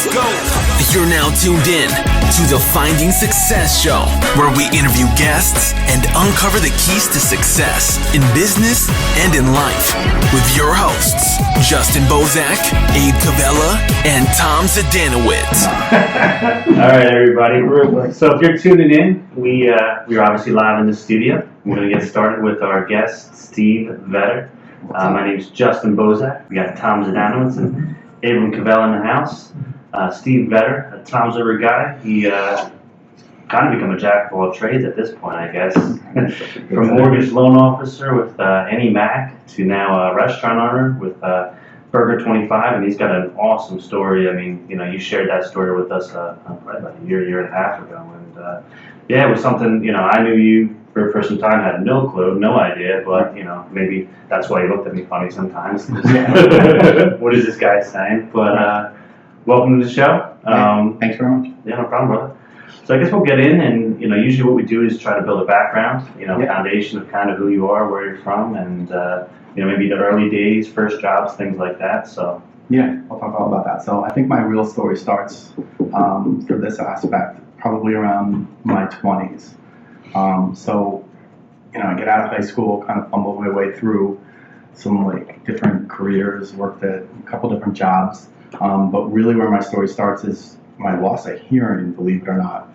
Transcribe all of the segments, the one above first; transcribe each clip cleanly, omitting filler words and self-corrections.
Let's go. You're now tuned in to the Finding Success Show, where we interview guests and uncover the keys to success in business and in life with your hosts, Justin Bozak, Abe Cavella, and Tom Zadanowitz. All right, everybody. So if you're tuning in, we're obviously live in the studio. We're going to get started with our guest, Steve Vetter. My name is Justin Bozak. We got Tom Zadanowitz and Abe Cavella in the house. Steve Vetter, Tom's a guy. He kind of become a jack of all trades at this point, I guess. From mortgage loan officer with Annie Mac to now a restaurant owner with Burger 25, and he's got an awesome story. I mean, you shared that story with us probably about a year and a half ago, and yeah, it was something. I knew you for some time, had no clue, no idea, but maybe that's why you looked at me funny sometimes. What is this guy saying? But welcome to the show. Thanks very much. Yeah, no problem, brother. So I guess we'll get in, and usually what we do is try to build a background, foundation of kind of who you are, where you're from, and maybe the early days, first jobs, things like that. So yeah, I'll talk all about that. So I think my real story starts for this aspect probably around my 20s. I get out of high school, kind of fumbled my way through some different careers, worked at a couple different jobs. But really where my story starts is my loss of hearing, believe it or not.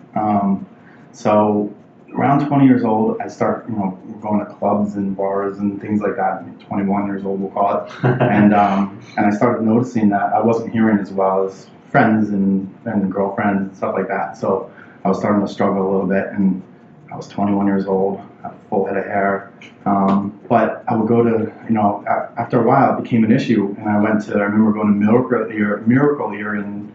So around 20 years old, I start, going to clubs and bars and things like that. 21 years old, we'll call it. And I started noticing that I wasn't hearing as well as friends and girlfriends and stuff like that. So I was starting to struggle a little bit, and I was 21 years old, had a full head of hair. But I would go to, after a while it became an issue, and I remember going to Miracle here in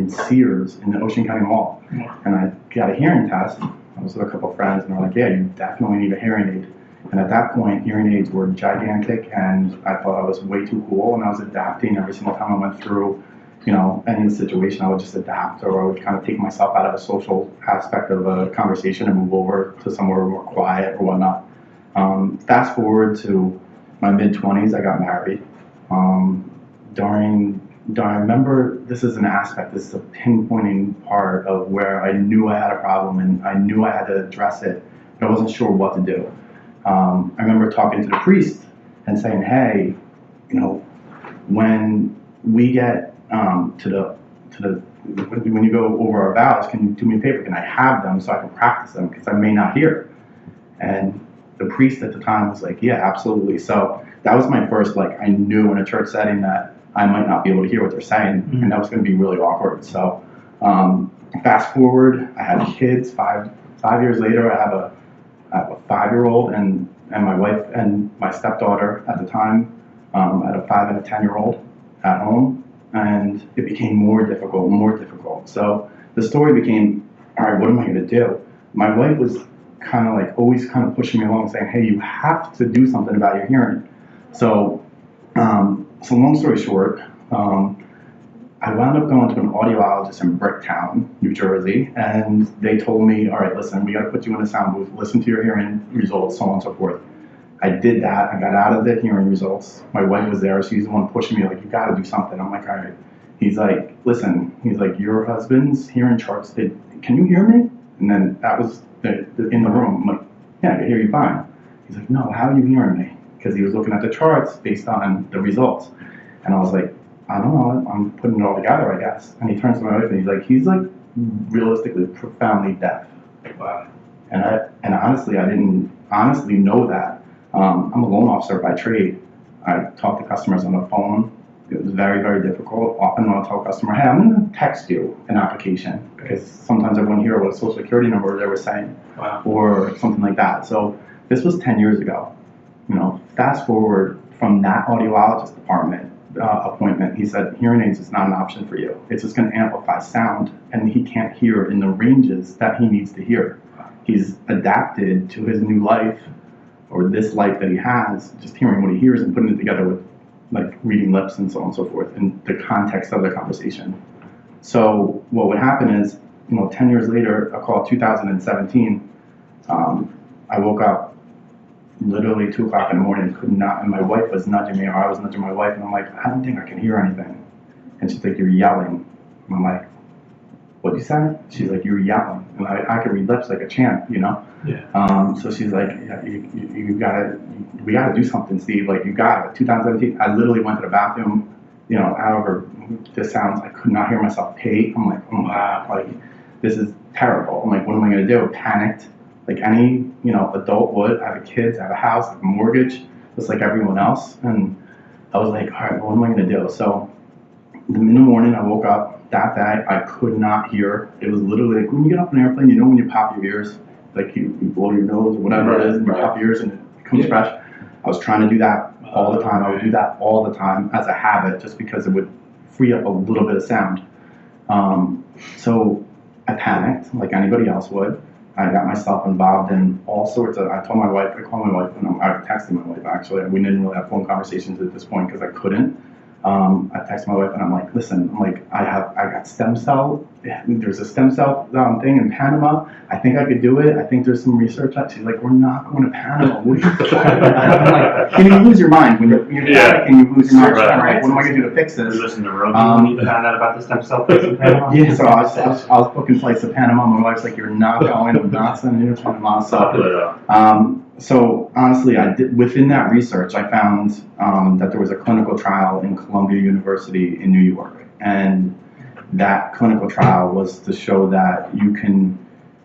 Sears in the Ocean County Mall. And I got a hearing test. I was with a couple of friends, and they're like, yeah, you definitely need a hearing aid. And at that point, hearing aids were gigantic, and I thought I was way too cool, and I was adapting every single time I went through any situation. I would just adapt, or I would kind of take myself out of a social aspect of a conversation and move over to somewhere more quiet or whatnot. Fast forward to my mid-20s, I got married. I remember this is an aspect, this is a pinpointing part of where I knew I had a problem and I knew I had to address it, but I wasn't sure what to do. I remember talking to the priest and saying, hey, when we get when you go over our vows, can you do me a favor? Can I have them so I can practice them, because I may not hear? And the priest at the time was like, yeah, absolutely. So that was my first, I knew in a church setting that I might not be able to hear what they're saying, and that was going to be really awkward. So fast forward, I had kids. Five years later, I have a 5-year-old, and my wife and my stepdaughter at the time. I had a 5 and a 10-year-old at home. And it became more difficult and more difficult. So the story became, all right, what am I going to do? My wife was kind of always kind of pushing me along, saying, hey, you have to do something about your hearing. So long story short, I wound up going to an audiologist in Bricktown, New Jersey, and they told me, all right, listen, we got to put you in a sound booth, listen to your hearing results, so on and so forth. I did that. I got out of the hearing results. My wife was there. She's the one pushing me, you got to do something. I'm like, all right. He's like, listen, your husband's hearing charts, can you hear me? And then that was in the room. I'm like, yeah, I can hear you fine. He's like, no, how are you hearing me? Because he was looking at the charts based on the results. And I was like, I don't know. I'm putting it all together, I guess. And he turns to my wife and he's like realistically profoundly deaf. Wow. And honestly, I didn't honestly know that. I'm a loan officer by trade. I talk to customers on the phone. It was very, very difficult. Often I'll tell a customer, hey, I'm going to text you an application, because sometimes I wouldn't hear what social security number they were saying. Wow. Or something like that. So this was 10 years ago. Fast forward from that audiologist appointment, he said, hearing aids is not an option for you. It's just going to amplify sound, and he can't hear in the ranges that he needs to hear. He's adapted to his new life, or this life that he has, just hearing what he hears and putting it together with reading lips and so on and so forth in the context of the conversation. So what would happen is, 10 years later, I call it 2017, I woke up literally 2 o'clock in the morning, could not, and my wife was nudging me, or I was nudging my wife, and I'm like, I don't think I can hear anything. And she's like, you're yelling. And I'm like, what'd you say? She's like, you're yelling. And I could read lips like a champ, you know? Yeah. So she's like, yeah, we gotta do something, Steve. Like, you got it. 2017, I literally went to the bathroom, you know, however this sounds, I could not hear myself pee. I'm like, oh my God, like, this is terrible. I'm like, what am I gonna do? Panicked, like any, you know, adult would. I have kids, I have a house, I have a mortgage, just like everyone else. And I was like, all right, what am I gonna do? So in the morning, I woke up that day, I could not hear. It was literally like when you get off an airplane, you know, when you pop your ears, like you blow your nose or whatever it is, and you pop your ears and it comes fresh. I was trying to do that all the time. I would do that all the time as a habit, just because it would free up a little bit of sound. So I panicked, like anybody else would. I got myself involved in all sorts of. I called my wife, and I texted my wife actually. We didn't really have phone conversations at this point because I couldn't. I texted my wife and I'm like, listen, I'm like, I got stem cell. There's a stem cell thing in Panama. I think I could do it. I think there's some research. She's like, we're not going to Panama. What are you talking about? I'm like, can you lose your mind when you're panicking? You lose your mind. Right. What am I going to do to fix this? You listen to Rogan when you found out about the stem cell place in Panama? Yeah, so I was booking flights to Panama. My wife's like, you're not going. I'm not sending you to Panama. So honestly, within that research, I found that there was a clinical trial in Columbia University in New York, and that clinical trial was to show that you can,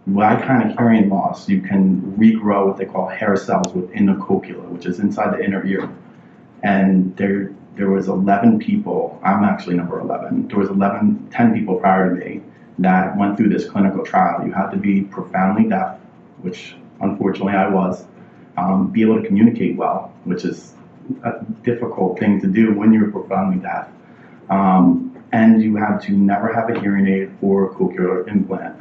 by kind of hearing loss, you can regrow what they call hair cells within the cochlea, which is inside the inner ear. And there was 11 people. I'm actually number 11. There was 10 people prior to me that went through this clinical trial. You had to be profoundly deaf, which unfortunately I was. Be able to communicate well, which is a difficult thing to do when you're profoundly deaf. And you had to never have a hearing aid or a cochlear implant.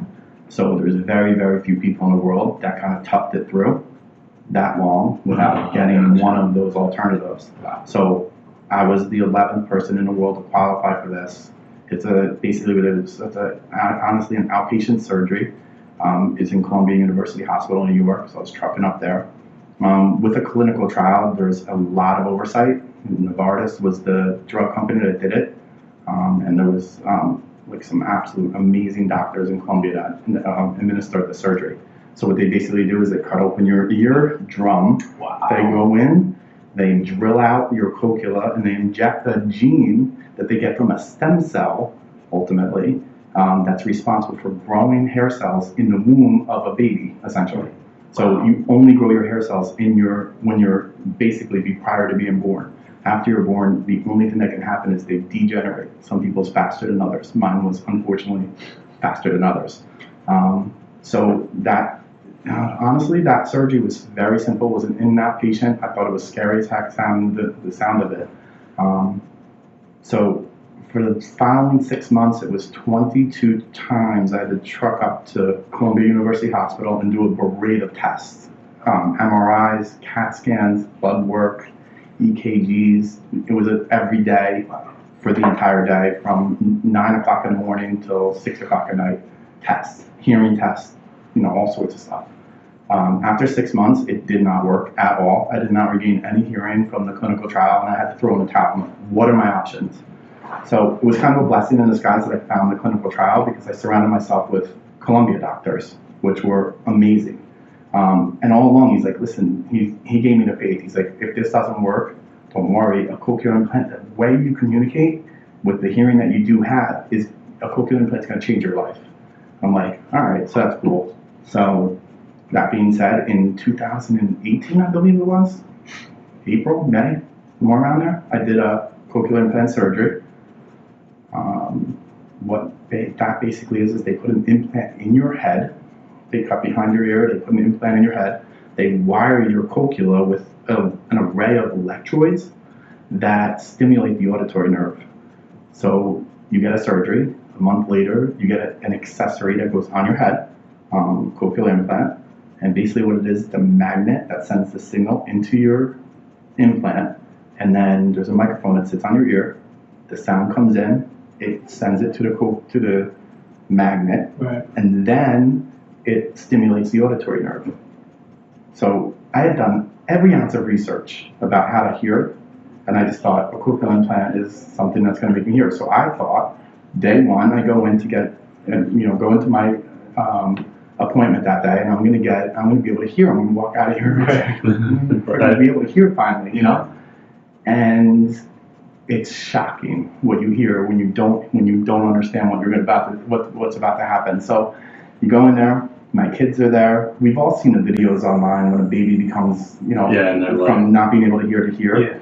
So there's very, very few people in the world that kind of toughed it through that long without getting one of those alternatives. So I was the 11th person in the world to qualify for this. It's honestly an outpatient surgery. It's in Columbia University Hospital in New York, so I was trucking up there. With a clinical trial, there's a lot of oversight. Novartis was the drug company that did it, and there was like some absolute amazing doctors in Columbia that administered the surgery. So what they basically do is they cut open your eardrum. Wow. They go in, they drill out your cochlea, and they inject a gene that they get from a stem cell, ultimately, that's responsible for growing hair cells in the womb of a baby, essentially. So you only grow your hair cells when you're basically prior to being born. After you're born, the only thing that can happen is they degenerate. Some people's faster than others. Mine was unfortunately faster than others. So that, honestly, that surgery was very simple. It was an in-and-out-patient. I thought it was scary as heck, the sound of it. So for the following 6 months, it was 22 times I had to truck up to Columbia University Hospital and do a parade of tests. MRIs, CAT scans, blood work, EKGs. It was every day for the entire day from 9 o'clock in the morning till 6 o'clock at night. Tests, hearing tests, all sorts of stuff. After 6 months, it did not work at all. I did not regain any hearing from the clinical trial, and I had to throw in the towel. I'm like, what are my options? So it was kind of a blessing in disguise that I found the clinical trial, because I surrounded myself with Columbia doctors, which were amazing. And all along, he's like, listen, he gave me the faith. He's like, if this doesn't work, don't worry. A cochlear implant, the way you communicate with the hearing that you do have is a cochlear implant is going to change your life. I'm like, all right, so that's cool. So that being said, in 2018, I believe it was, April, May, somewhere around there, I did a cochlear implant surgery. What that basically is they put an implant in your head. They cut behind your ear, they put an implant in your head. They wire your cochlea with an array of electrodes that stimulate the auditory nerve. So you get a surgery. A month later, you get an accessory that goes on your head, cochlear implant. And basically what it is, the magnet that sends the signal into your implant. And then there's a microphone that sits on your ear. The sound comes in, it sends it to the magnet, right. And then it stimulates the auditory nerve. So I had done every ounce of research about how to hear, And I just thought a cochlear implant is something that's going to make me hear. So I thought day one, I go in to get, go into my appointment that day, and I'm going to be able to hear. I'm going to walk out of here. I'm going to be able to hear finally, And it's shocking what you hear when you don't understand what's about to happen. So you go in there. My kids are there. We've all seen the videos online when a baby becomes, from not being able to hear to hear. Yeah.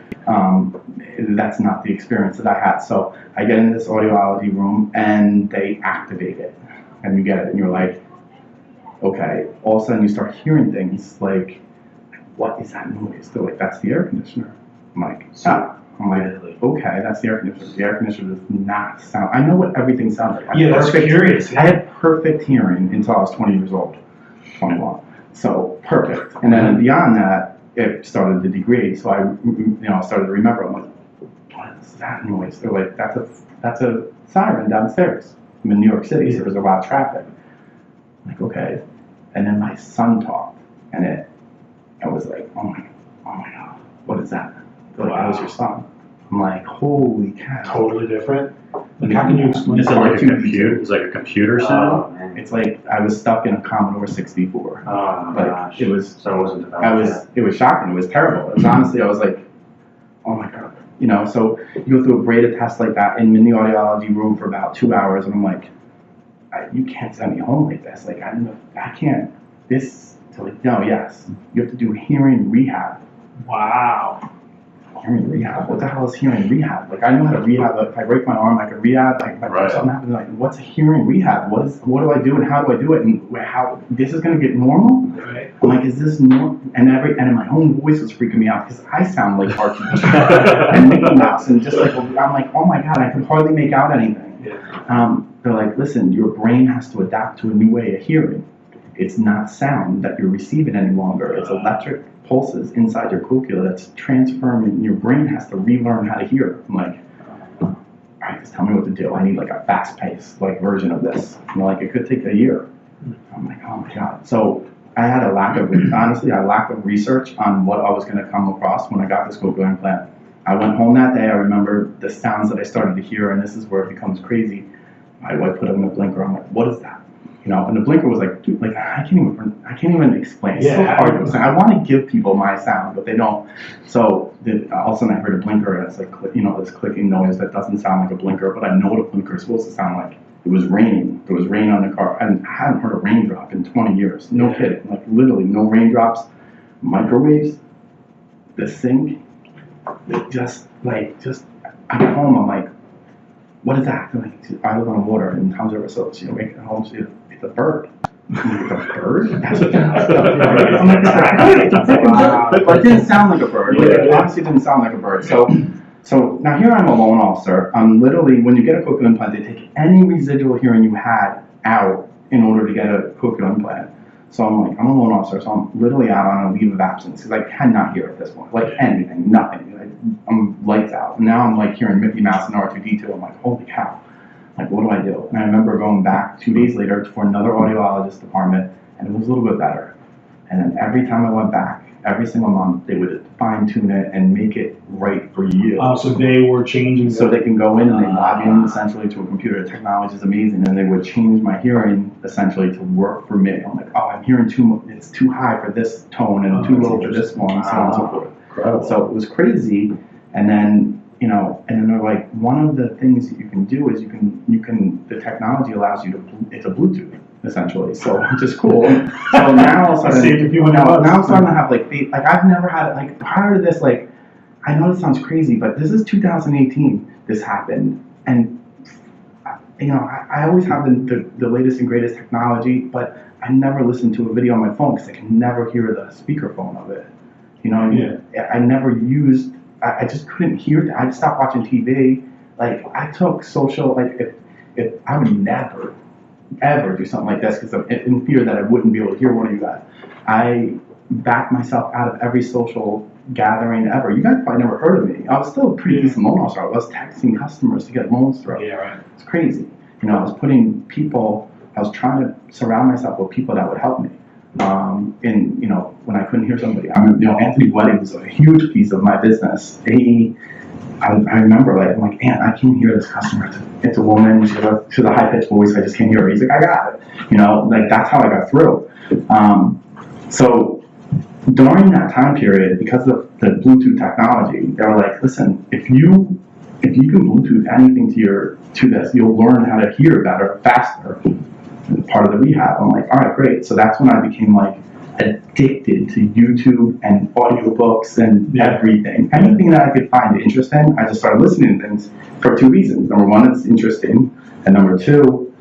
That's not the experience that I had. So I get in this audiology room and they activate it, and you get it, and you're like, okay. All of a sudden you start hearing things like, what is that noise? They're like, that's the air conditioner. I'm like, oh. I'm like, okay, that's the air conditioner. The air conditioner does not sound. I know what everything sounds like. That's curious. I had perfect hearing until I was 20 years old, 21. So perfect. And then beyond that, it started to degrade. So I, started to remember. I'm like, what is that noise? They're like, that's a siren downstairs. I'm in New York City, so there's a lot of traffic. I'm like, okay. And then my son talked, and I was like, oh my God, what is that? They're like, that was your son. I'm like, holy cow. Totally different. Like, how can you explain? Is it like a computer? It's like a computer sound? It's like I was stuck in a Commodore 64. Oh my gosh. It was. So it wasn't about It was shocking. It was terrible. It was honestly, I was like, oh my God. So you go through a braided test like that in the audiology room for about 2 hours, and I'm like, you can't send me home like this. Like I can't. This. So like, no, yes, you have to do hearing rehab. Wow. Hearing rehab? What the hell is hearing rehab? Like, I know how to rehab. If I break my arm, I can rehab. Like, if something happens, like, what's a hearing rehab? What do I do, and how do I do it, and how this is going to get normal? Right. I'm like, is this normal? And my own voice was freaking me out because I sound like Archie and Mickey Mouse, and just like I'm like, oh my God, I can hardly make out anything. Yeah. They're like, listen, your brain has to adapt to a new way of hearing. It's not sound that you're receiving any longer. It's electric pulses inside your cochlea that's transforming. Your brain has to relearn how to hear. I'm like, all right, just tell me what to do. I need like a fast-paced version of this. It could take a year. I'm like, oh my God. So I had a lack of research on what I was going to come across when I got this cochlear implant. I went home that day. I remember the sounds that I started to hear, and this is where it becomes crazy. My wife put on the blinker. I'm like, what is that? And the blinker was like, dude, I can't even explain. It's so hard to explain. I want to give people my sound, but they don't. So all of a sudden I heard a blinker, and it's like, this clicking noise that doesn't sound like a blinker, but I know what a blinker is supposed to sound like. It was raining. There was rain on the car. And I hadn't heard a raindrop in 20 years. No kidding. Literally no raindrops. Microwaves. The sink. It just I get home. I'm like, what is that? They're like, I live on water in Tom's River, so make it home. It's a bird. I'm like, a bird? That's what I'm like, it's a freaking bird. But it didn't sound like a bird. It honestly didn't sound like a bird. So now here I'm a loan officer. I'm literally, when you get a cochlear implant, they take any residual hearing you had out in order to get a cochlear implant. So I'm like, I'm a loan officer, so I'm literally out on a leave of absence because I cannot hear at this point. Anything, nothing. I'm lights out. And now I'm hearing Mickey Mouse and R2D2. I'm like, holy cow. What do I do? And I remember going back 2 days later for another audiologist appointment, and it was a little bit better. And then every time I went back, every single month, they would fine tune it and make it right for you. So they were changing. So they can go in and they log in essentially to a computer. The technology is amazing, and they would change my hearing essentially to work for me. I'm like, oh, I'm hearing it's too high for this tone and too low for this one, and so on and so forth. Incredible. So it was crazy, and then. And they're like, one of the things that you can do is the technology allows you it's a Bluetooth, essentially. So, which is cool. So now I'm starting to have I've never had, prior to this, I know this sounds crazy, but this is 2018, this happened. And, I always have the latest and greatest technology, but I never listen to a video on my phone because I can never hear the speakerphone of it. I never used. I just couldn't hear. I stopped watching TV. I took social. If I would never, ever do something like this because I'm in fear that I wouldn't be able to hear one of you guys. I backed myself out of every social gathering ever. You guys probably never heard of me. I was still a pretty decent loan officer. I was texting customers to get loans through. Yeah, right. It's crazy. I was putting people. I was trying to surround myself with people that would help me. when I couldn't hear somebody. I mean, Anthony Wedding was a huge piece of my business. I remember I'm like, man, I can't hear this customer. It's a woman. She has a high pitched voice. I just can't hear her. He's like, I got it. That's how I got through. So during that time period, because of the Bluetooth technology, they were like, listen, if you can Bluetooth anything to this, you'll learn how to hear better, faster. Part of the rehab. I'm like, all right, great. So that's when I became addicted to YouTube and audiobooks and everything. Anything that I could find interesting, I just started listening to things for two reasons. Number one, it's interesting. And number two,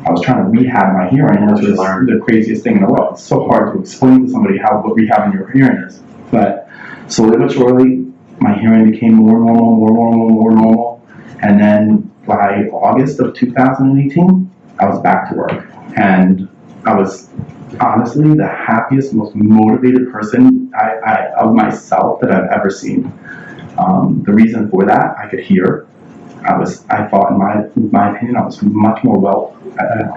I was trying to rehab my hearing, which was the craziest thing in the world. It's so hard to explain to somebody what rehabbing your hearing is. But slowly but surely, my hearing became more normal. And then by August of 2018, I was back to work. And I was honestly the happiest, most motivated person of myself that I've ever seen. The reason for that, I could hear. I thought, in my opinion, I was much more well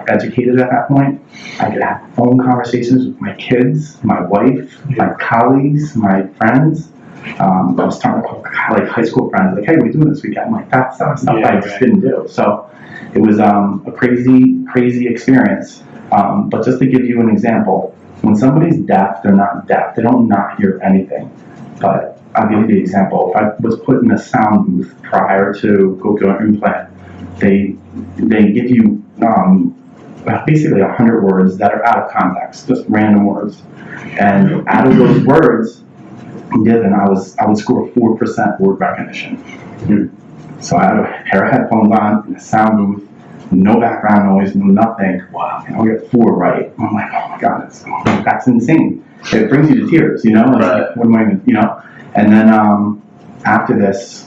educated at that point. I could have phone conversations with my kids, my wife, my colleagues, my friends. I was talking to high school friends, hey, what are we doing this weekend? I'm like, that's stuff I just didn't do. So it was a crazy experience. But just to give you an example, when somebody's deaf, they're not deaf. They don't not hear anything. But I'll give you the example. If I was put in a sound booth prior to cochlear implant, they give you basically 100 words that are out of context, just random words. And out of those words given, I would score 4% word recognition. So I had a pair of headphones on in a sound booth, no background noise, no nothing. Wow. And I'll get 4 right. I'm like, oh my God, that's insane. It brings you to tears, Right. What am I gonna, And then after this,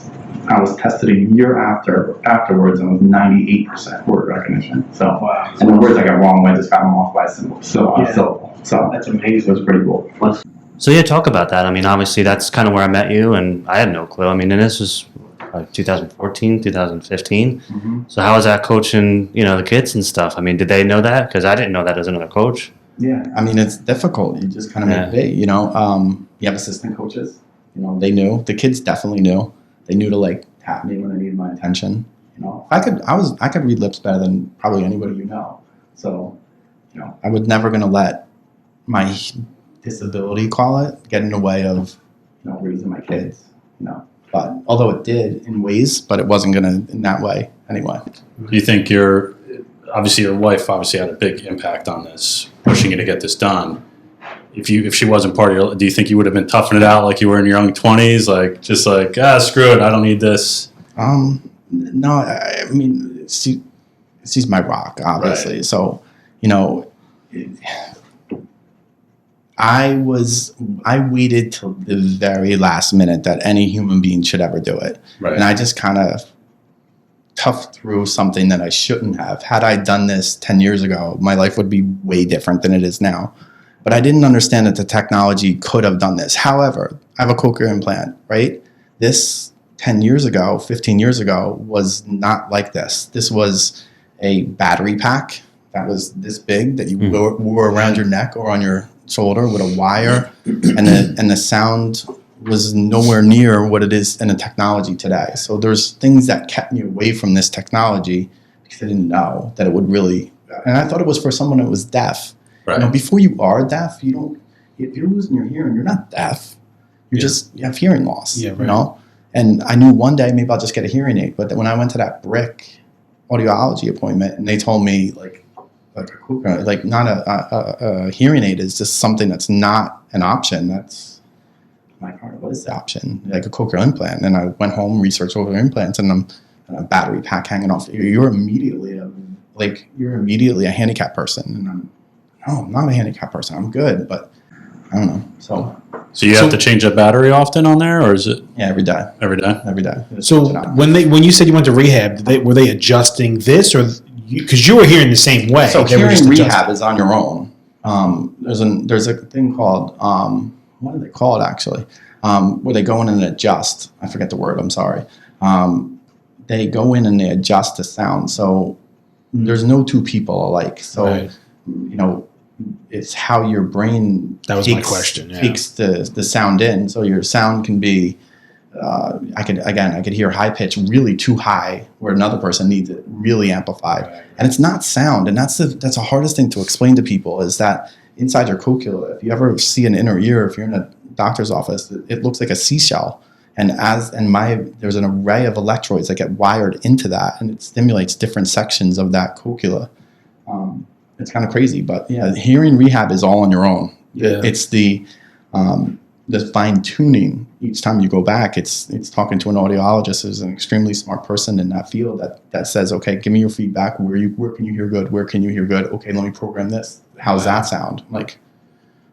I was tested a year afterwards, and it was 98% word recognition. So, wow. And the words I got wrong, I just got them off by a syllable. So that's amazing. It was pretty cool. So yeah, talk about that. I mean, obviously that's kind of where I met you, and I had no clue. I mean, and this was 2014, 2015. Mm-hmm. So how was that coaching, the kids and stuff? I mean, did they know that? Because I didn't know that as another coach. Yeah, I mean, it's difficult. You just kind of make it big, you have assistant coaches. They knew. The kids definitely knew. They knew to tap me when they needed my attention. I could read lips better than probably anybody . So, I was never going to let my disability, call it, get in the way of raising my kids. But although it did in ways, but it wasn't going to in that way anyway. Do you think your wife obviously had a big impact on this, pushing you to get this done? If she wasn't part of your, do you think you would have been toughing it out like you were in your young 20s, screw it, I don't need this? No, I mean she's my rock, obviously. Right. So I waited till the very last minute that any human being should ever do it. Right. And I just kind of toughed through something that I shouldn't have. Had I done this 10 years ago, my life would be way different than it is now. But I didn't understand that the technology could have done this. However, I have a cochlear implant, right? This 10 years ago, 15 years ago was not like this. This was a battery pack that was this big that you wore around your neck or on your shoulder with a wire, and the sound was nowhere near what it is in the technology today. So there's things that kept me away from this technology because I didn't know that it would really, and I thought it was for someone that was deaf. Right. Before you are deaf, if you're losing your hearing, you're not deaf. You have hearing loss, And I knew one day maybe I'll just get a hearing aid. But when I went to that brick audiology appointment and they told me not a hearing aid is just something that's not an option. That's like, all right, what is the option? Like a cochlear implant. And I went home, researched cochlear implants, and a battery pack hanging off. You're immediately a handicapped person. And I'm not a handicapped person. I'm good, but I don't know. So you have to change a battery often on there, or is it? Yeah, every day. Every day. Every day. So when you said you went to rehab, were they adjusting this, or because you were hearing the same way? So hearing rehab is on your own. There's a thing called what do they call it actually? Where they go in and adjust. I forget the word. I'm sorry. They go in and they adjust the sound. So there's no two people alike. So it's how your brain That was my question, yeah. takes the sound in. So your sound can be, I could hear high pitch really too high where another person needs it really amplified. Right. And it's not sound. And that's the hardest thing to explain to people is that inside your cochlea, if you ever see an inner ear, if you're in a doctor's office, it looks like a seashell. And there's an array of electrodes that get wired into that, and it stimulates different sections of that cochlea. It's kind of crazy, but yeah, hearing rehab is all on your own. Yeah. It's the fine tuning each time you go back. It's talking to an audiologist who's an extremely smart person in that field that says, okay, give me your feedback. Where can you hear good? Where can you hear good? Okay, let me program this. How's that sound? Like,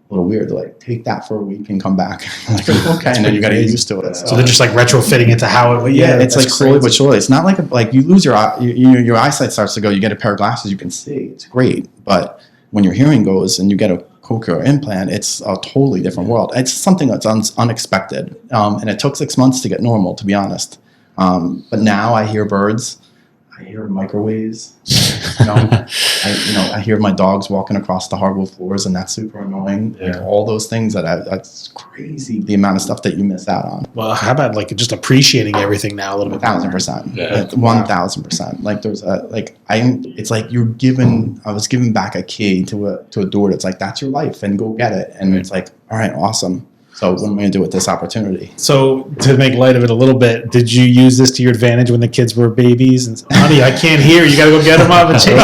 a little weird. Like, take that for a week and come back. Like, okay, and then you got to get used to it. So they're just like retrofitting it to how it. Yeah, it's like slowly but surely. It's not like you lose your your eyesight starts to go. You get a pair of glasses, you can see. It's great, but when your hearing goes and you get a cochlear implant, it's a totally different world. It's something that's unexpected, and it took 6 months to get normal, to be honest. But now I hear birds. I hear microwaves. I hear my dogs walking across the hardwood floors, and that's super annoying. Yeah. Like, all those things that's crazy. The amount of stuff that you miss out on. Well, how about like just appreciating everything now a little bit? 1,000%. Yeah. 1,000%. Like it's like I was given back a key to a door that's like, that's your life and go get it. And it's like, all right, awesome. So what am I going to do with this opportunity? So to make light of it a little bit, did you use this to your advantage when the kids were babies? And honey, I can't hear. You got to go get them up and change.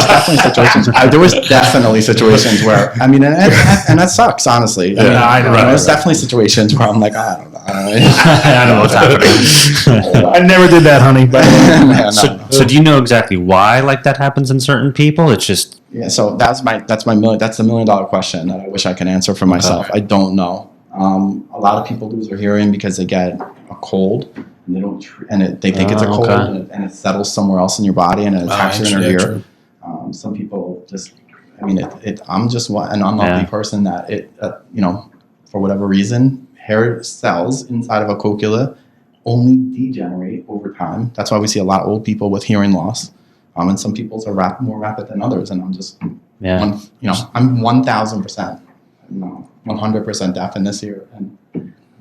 There was definitely situations where, I mean, and that sucks, honestly. I know. There's definitely situations where I'm like, I don't know. I know what's happening. I never did that, honey. But So do you know exactly why like that happens in certain people? It's just yeah. So that's the $1 million question that I wish I could answer for myself. I don't know. A lot of people lose their hearing because they get a cold and they don't, they think it's a cold and it settles somewhere else in your body and it attacks your inner ear. Some people just, I mean, I'm just an unlucky person that for whatever reason, hair cells inside of a cochlea only degenerate over time. That's why we see a lot of old people with hearing loss. And some people's are more rapid than others. And I'm just, I'm 1,000%. 100% deaf in this ear and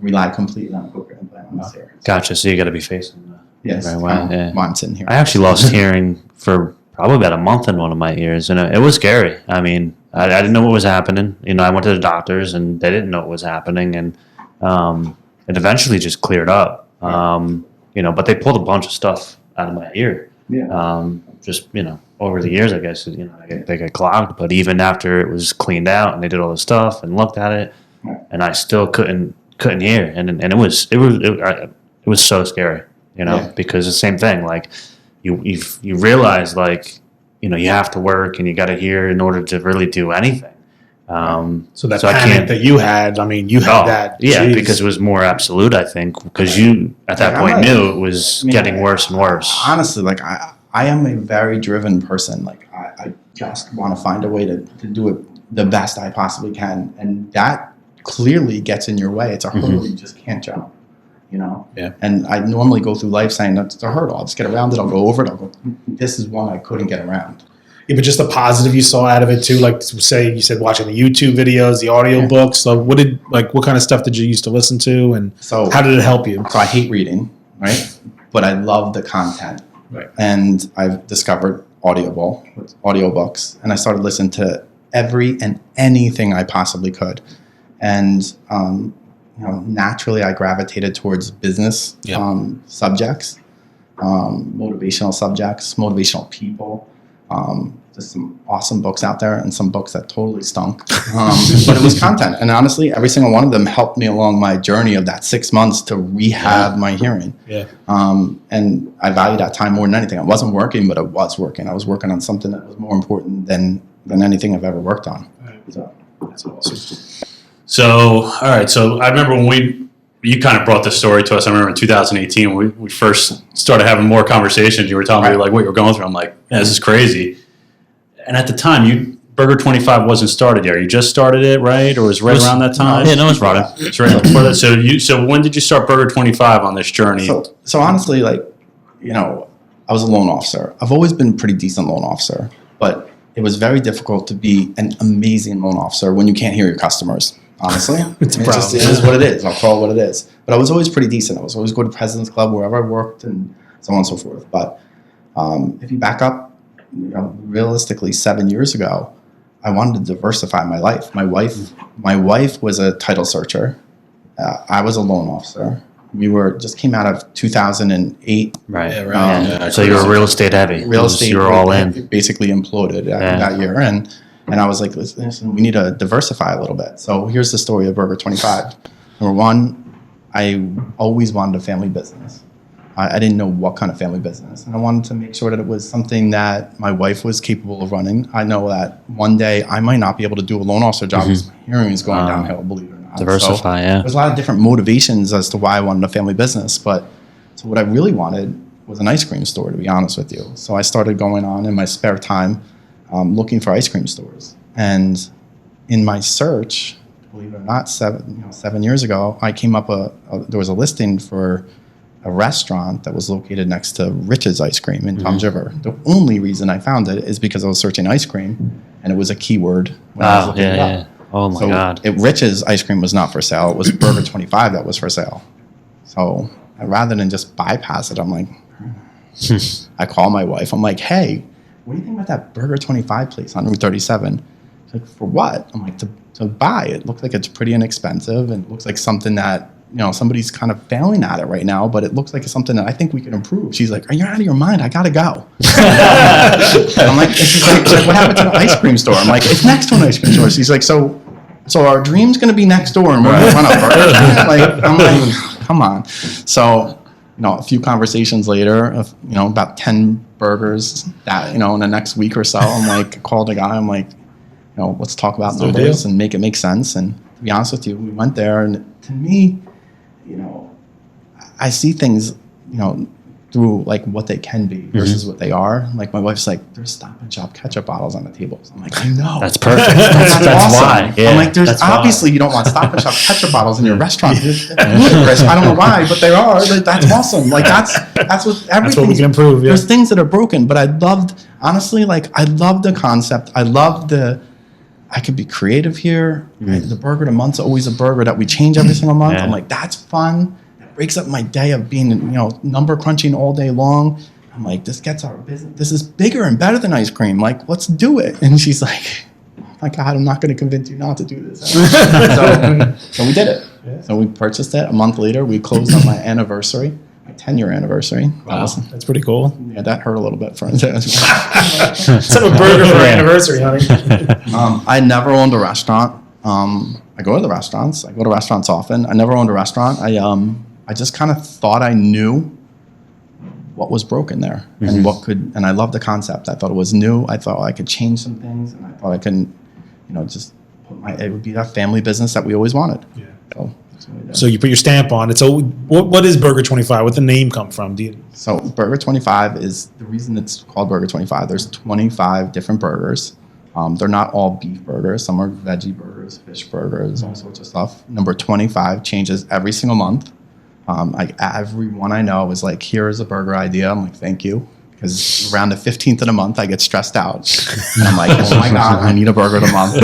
rely completely on a cochlear implant on this ear. gotcha. So you got to be facing the Yes. right way. While I'm sitting here. I actually lost hearing for probably about a month in one of my ears, and it was scary. I mean, I didn't know what was happening. I went to the doctors, and they didn't know what was happening, and it eventually just cleared up. But they pulled a bunch of stuff out of my ear. Yeah. Over the years, I guess, they get clogged. But even after it was cleaned out and they did all the stuff and looked at it, and I still couldn't hear, and it was so scary, because the same thing, like you realize, like, you have to work and you got to hear in order to really do anything. So panic that you had, I mean, you had that. Yeah, geez. because it was more absolute, I think, because you at that point knew it was getting worse and worse. Honestly, like I am a very driven person. Like I just want to find a way to do it the best I possibly can, and that clearly gets in your way. It's a hurdle you just can't jump. Yeah. And I normally go through life saying that's a hurdle. I'll just get around it. I'll go over it. I'll go. This is one I couldn't get around. Yeah, but just the positive you saw out of it too, like say you said watching the YouTube videos, the audio books. So what kind of stuff did you used to listen to, and So how did it help you? So I hate reading, right? But I love the content. Right. And I've discovered audiobooks, and I started listening to every and anything I possibly could. And naturally I gravitated towards business subjects, motivational subjects, motivational people. There's some awesome books out there and some books that totally stunk. But it was content. And honestly, every single one of them helped me along my journey of that 6 months to rehab my hearing. Yeah. And I value that time more than anything. I wasn't working, but I was working. I was working on something that was more important than anything I've ever worked on. So That's awesome. So, all right. So I remember when you kind of brought this story to us. I remember in 2018 when we first started having more conversations. You were telling me like what you were going through. I'm like, yeah, this is crazy. And at the time, Burger 25 wasn't started yet. You just started it, right? Or was it around that time? Yeah, no, it's running. It's right before that. So when did you start Burger 25 on this journey? So honestly, I was a loan officer. I've always been a pretty decent loan officer, but it was very difficult to be an amazing loan officer when you can't hear your customers. Honestly, It's a it problem, is what it is. I'll call it what it is. But I was always pretty decent. I was always go to President's Club wherever I worked and so on and so forth. But if you back up, realistically, 7 years ago, I wanted to diversify my life. My wife was a title searcher. I was a loan officer. We just came out of 2008. Right. Yeah, right. So you were real estate heavy. Real estate, You were all in. Basically imploded that year, and I was like, listen, we need to diversify a little bit. So here's the story of Burger 25. Number one, I always wanted a family business. I didn't know what kind of family business, and I wanted to make sure that it was something that my wife was capable of running. I know that one day I might not be able to do a loan officer job because my hearing is going downhill, believe it or not. Diversify, So there's a lot of different motivations as to why I wanted a family business, but so what I really wanted was an ice cream store, to be honest with you. So I started going on in my spare time looking for ice cream stores. And in my search, believe it or not, 7 years ago, I came up, there was a listing for a restaurant that was located next to Rich's Ice Cream in Tom's River. The only reason I found it is because I was searching ice cream, and it was a keyword when I was looking it up. Oh my God. Rich's Ice Cream was not for sale. It was Burger 25 that was for sale. So rather than just bypass it, I'm like, I call my wife. I'm like, hey, what do you think about that Burger 25 place on Route 37? She's like, for what? I'm like, to buy. It looks like it's pretty inexpensive, and it looks like something that, somebody's kind of failing at it right now, but it looks like it's something that I think we can improve. She's like, are you out of your mind? I gotta go. I'm like, she's like, what happened to the ice cream store? I'm like, it's next to an ice cream store. She's like, so our dream's gonna be next door, and we're gonna run a burger. I'm like, come on. So, a few conversations later, of about 10 burgers that in the next week or so, I'm like, called a guy. I'm like, let's talk about numbers and make it make sense. And to be honest with you, we went there, and to me, I see things, through like what they can be versus what they are. Like my wife's like, there's Stop and Shop ketchup bottles on the tables. I'm like, I know. That's perfect. That's awesome. Why. Yeah, I'm like, there's that's obviously why. you don't want Stop and Shop ketchup bottles in your restaurant. It's ludicrous. I don't know why, but they are. That's awesome. Like that's what everything. That's what we can improve. Yeah. There's things that are broken, but I loved the concept. I loved I could be creative here. The burger of the month's always a burger that we change every single month. Yeah. I'm like, that's fun. That breaks up my day of being, number crunching all day long. I'm like, this gets our business. This is bigger and better than ice cream. Like, let's do it. And she's like, oh my God, I'm not going to convince you not to do this. So we did it. Yeah. So we purchased it. A month later, we closed on my anniversary. My 10-year anniversary. Wow, that's pretty cool. Yeah, that hurt a little bit for Let's have a burger for our anniversary, honey. I never owned a restaurant. I go to the restaurants. I go to restaurants often. I never owned a restaurant. I just kind of thought I knew what was broken there and and I loved the concept. I thought it was new. I thought I could change some things, and I thought I could, just it would be that family business that we always wanted. Yeah. So you put your stamp on it. So what is Burger 25? What did the name come from? So Burger 25 is the reason it's called Burger 25. There's 25 different burgers. They're not all beef burgers. Some are veggie burgers, fish burgers, all sorts of stuff. Number 25 changes every single month. Everyone I know is like, here is a burger idea. I'm like, thank you. Because around the 15th of the month, I get stressed out. And I'm like, oh my God, I need a burger of the month.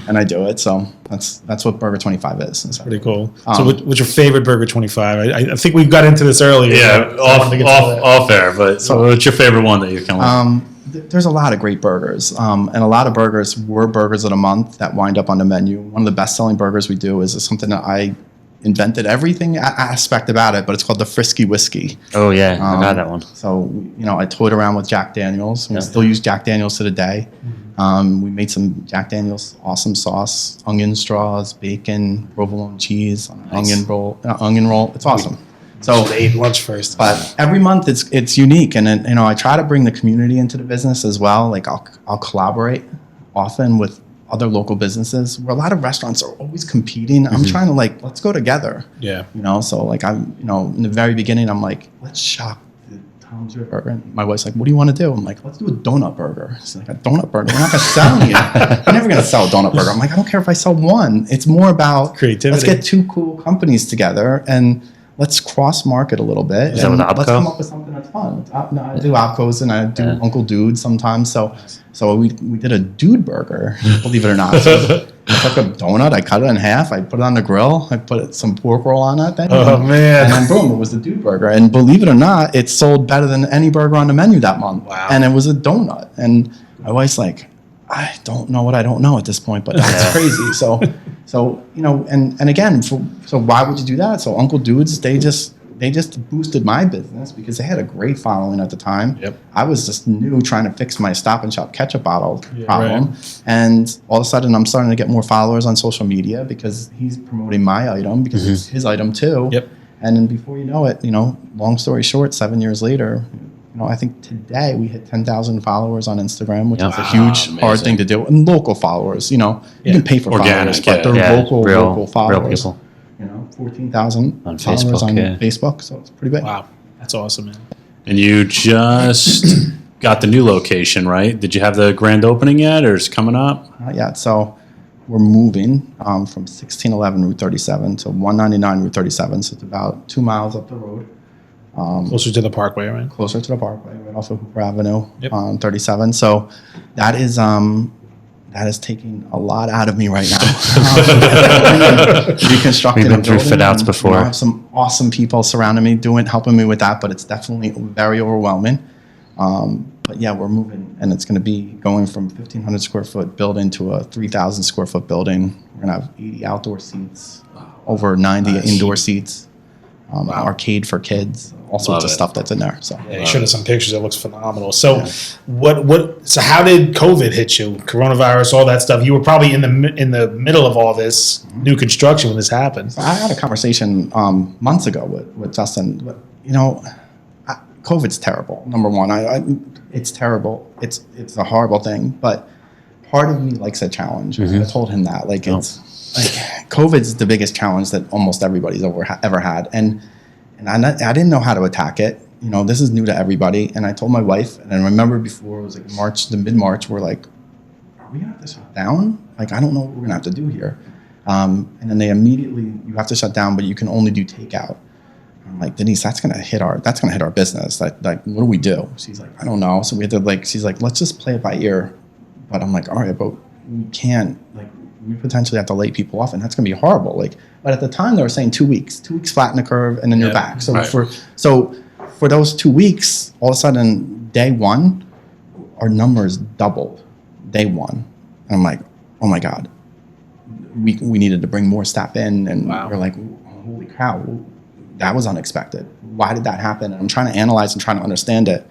And I do it. So that's what Burger 25 is. That's pretty cool. So what's your favorite Burger 25? I think we got into this earlier. Yeah, off air. But so what's your favorite one that you come with? There's a lot of great burgers. And a lot of burgers were burgers of the month that wind up on the menu. One of the best-selling burgers we do is something that I invented everything aspect about it, but it's called the Frisky Whiskey. Oh yeah, I've had that one. So I toyed around with Jack Daniels. We still use Jack Daniels to the day. We made some Jack Daniels awesome sauce, onion straws, bacon, provolone cheese, onion roll. It's awesome. So I ate lunch first. But every month it's unique, and then, I try to bring the community into the business as well. Like I'll collaborate often with other local businesses where a lot of restaurants are always competing. I'm trying to let's go together. Yeah. So I'm, in the very beginning, I'm like, let's shop the Tom's River. And my wife's like, what do you want to do? I'm like, let's do a donut burger. She's like, a donut burger? We're not going to sell any. We're never going to sell a donut burger. I'm like, I don't care if I sell one. It's more about creativity. Let's get two cool companies together and let's cross market a little bit. Is that with the let's come up with something that's ton. I do Alcos and I do Uncle Dude sometimes. So we did a dude burger, believe it or not. So I took a donut, I cut it in half, I put it on the grill, I put some pork roll on that thing. Oh, man. And then boom, it was the dude burger. And believe it or not, it sold better than any burger on the menu that month. Wow. And it was a donut. And my wife's like, I don't know what I don't know at this point, but that's crazy. So and again, so why would you do that? So Uncle Dudes, they just boosted my business because they had a great following at the time. Yep. I was just new trying to fix my Stop and Shop ketchup bottle problem. Right. And all of a sudden I'm starting to get more followers on social media because he's promoting my item because it's his item too. Yep. And then before you know it, long story short, 7 years later, I think today we hit 10,000 followers on Instagram, which is a huge, hard thing to do. And local followers, you can pay for Organic, followers, but they're local followers. Real people. 14,000 On followers Facebook, on yeah. Facebook, so it's pretty big. Wow, that's awesome, man. And you just got the new location, right? Did you have the grand opening yet, or is it coming up? Not yet. So we're moving from 1611 Route 37 to 199 Route 37, so it's about 2 miles up the road. Closer to the Parkway, right? Closer to the Parkway, right off of Hooper Avenue Yep. on 37. So that is taking a lot out of me right now. Reconstructing We've been a through building fit outs and, before. I have some awesome people surrounding me helping me with that, but it's definitely very overwhelming. But yeah, we're moving, and it's going to be going from 1,500 square foot building to a 3,000 square foot building. We're going to have 80 outdoor seats, over 90 indoor seats, arcade for kids, all sorts of stuff that's in there. So Yeah, you showed us some pictures. It looks phenomenal. So, So how did COVID hit you? Coronavirus, all that stuff. You were probably in the middle of all this new construction when this happened. I had a conversation months ago with Justin. But, COVID's terrible. Number one, it's terrible. It's a horrible thing. But part of me likes a challenge. I told him that. COVID's the biggest challenge that almost everybody's ever had, and I didn't know how to attack it. This is new to everybody. And I told my wife, and I remember before it was mid-March, we're like, are we gonna have to shut down? I don't know what we're gonna have to do here. And then they immediately, you have to shut down, but you can only do takeout. I'm like, Denise, that's gonna hit our business. What do we do? She's like, I don't know. So we had to she's like, let's just play it by ear. But I'm like, all right, but we can't, we potentially have to lay people off, and that's gonna be horrible. But at the time they were saying 2 weeks. 2 weeks flatten the curve, and then you're back. So for those 2 weeks, all of a sudden, day one, our numbers doubled. Day one, and I'm like, oh my god, we needed to bring more staff in, and we're like, holy cow, that was unexpected. Why did that happen? And I'm trying to analyze and trying to understand it.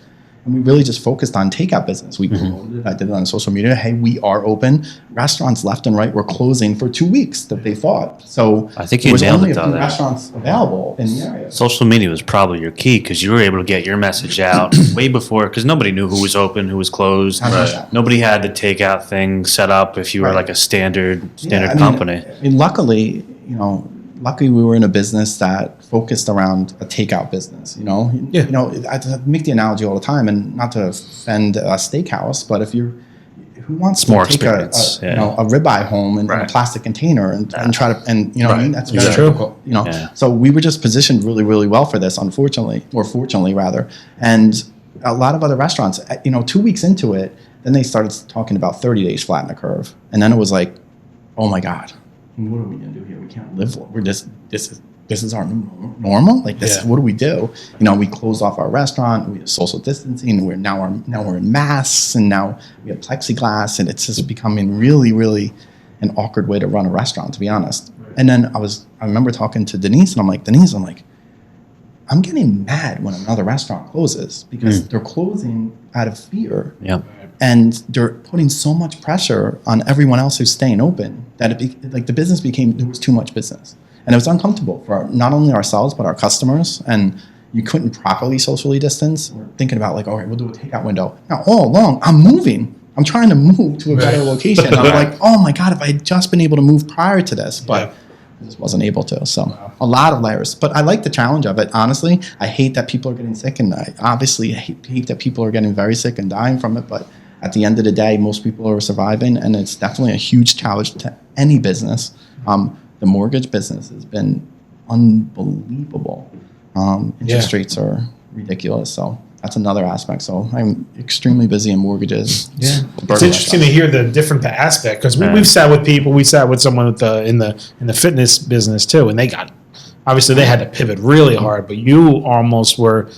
And we really just focused on takeout business. We promoted it. I did it on social media. Hey, we are open. Restaurants left and right were closing for 2 weeks that they thought. So I think there you was nailed only it, a though. few restaurants available in the area. Social media was probably your key because you were able to get your message out way before, because nobody knew who was open, who was closed. Right. Nobody had the takeout thing set up if you were like a standard company. Luckily we were in a business that focused around a takeout business. I make the analogy all the time, and not to offend a steakhouse, but who wants more to take experience, a ribeye home in a plastic container and try to, and what I mean? That's very true. difficult. So we were just positioned really, really well for this, unfortunately, or fortunately rather. And a lot of other restaurants, 2 weeks into it, then they started talking about 30 days flatten the curve, and then it was like, oh my god, what are we gonna do here? We can't live. We're just this is our new normal. What do we do? We closed off our restaurant. We have social distancing. We're in masks, and now we have plexiglass, and it's just becoming really, really an awkward way to run a restaurant, to be honest. And then I remember talking to Denise, and I'm like, I'm getting mad when another restaurant closes because they're closing out of fear. Yep. And they're putting so much pressure on everyone else who's staying open that the business there was too much business. And it was uncomfortable for not only ourselves, but our customers. And you couldn't properly socially distance. We're thinking about all right, we'll do a takeout window. Now, all along, I'm moving. I'm trying to move to a better location. I'm like, oh my God, if I had just been able to move prior to this, but I just wasn't able to. So a lot of layers. But I like the challenge of it. Honestly, I hate that people are getting sick. And I obviously hate that people are getting very sick and dying from it. But at the end of the day, most people are surviving. And it's definitely a huge challenge to any business. The mortgage business has been unbelievable. Interest rates are ridiculous. So that's another aspect. So I'm extremely busy in mortgages. Yeah, it's interesting to hear the different aspect because we've sat with people. We sat with someone with in the fitness business too, and they had to pivot really hard. But you almost were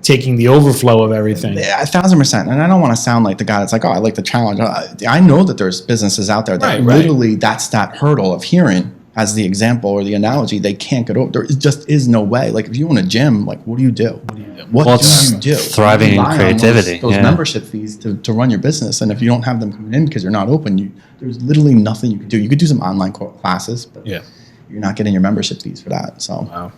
taking the overflow of everything. 1,000%. And I don't want to sound like the guy that's like, oh, I like the challenge. I know that there's businesses out there that literally that's that hurdle of hearing as the example or the analogy they can't get over. There just is no way. Like if you own a gym, like what do you do? What do you do? Thriving in creativity. Those membership fees to run your business. And if you don't have them coming in because you're not open, there's literally nothing you can do. You could do some online classes, but you're not getting your membership fees for that. So, well,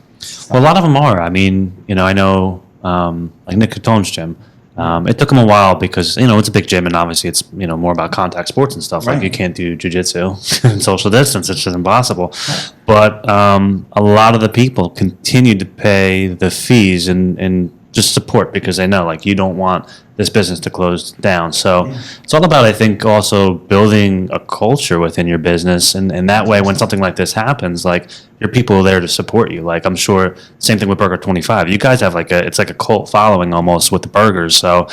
a lot of them are. I mean, I know like Nick Catone's gym. It took him a while because, it's a big gym and obviously it's, more about contact sports and stuff. Right. Like you can't do jiu-jitsu and social distance. It's just impossible. Right. But a lot of the people continue to pay the fees and just support because they know, like, you don't want this business to close down. So it's all about, I think, also building a culture within your business. And that way, when something like this happens, like, your people are there to support you. Like, I'm sure, same thing with Burger 25. You guys have it's like a cult following almost with the burgers. So,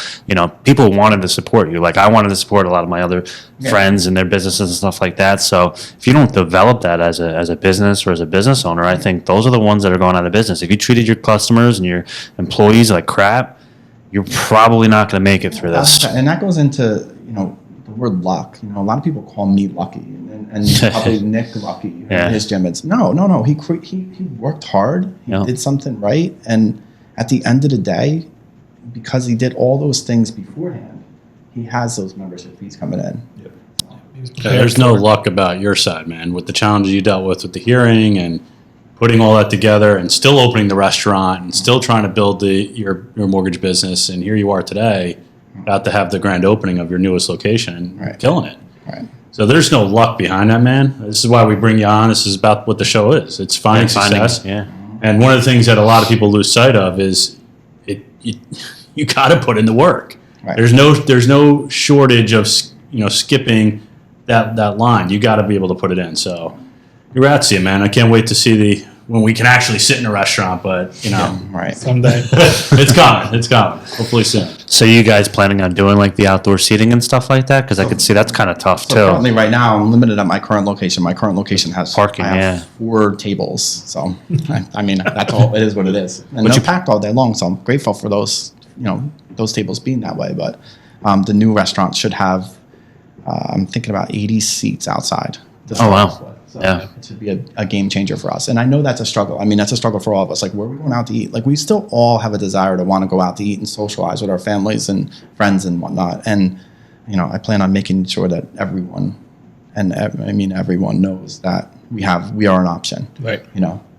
people wanted to support you. Like, I wanted to support a lot of my other friends and their businesses and stuff like that. So if you don't develop that as a business or as a business owner, I think those are the ones that are going out of business. If you treated your customers and your employees like crap, you're probably not going to make it through this. And that goes into, the word luck. A lot of people call me lucky and probably Nick lucky in his gym. It's no. He worked hard. He did something right. And at the end of the day, because he did all those things beforehand, he has those membership fees coming in. Yep. There's no luck about your side, man, with the challenges you dealt with the hearing and putting all that together and still opening the restaurant and still trying to build your mortgage business. And here you are today, about to have the grand opening of your newest location and killing it. Right. So there's no luck behind that, man. This is why we bring you on. This is about what the show is. It's finding success. And one of the things that a lot of people lose sight of is you got to put in the work. Right. There's no shortage of skipping that line. You got to be able to put it in. So congrats to you, man. I can't wait to see when we can actually sit in a restaurant, but someday. It's coming. Hopefully soon. So you guys planning on doing like the outdoor seating and stuff like that? Because I could see that's kind of tough too. Currently, right now, I'm limited at my current location. My current location has parking. I have 4 tables, so I mean that's all. It is what it is, and they're packed all day long. So I'm grateful for those those tables being that way. But the new restaurant should have. I'm thinking about 80 seats outside. Oh wow. So it should be a game changer for us. And I know that's a struggle. I mean, that's a struggle for all of us. Like, where are we going out to eat? Like, we still all have a desire to want to go out to eat and socialize with our families and friends and whatnot. And, I plan on making sure that everyone knows that we are an option. Right.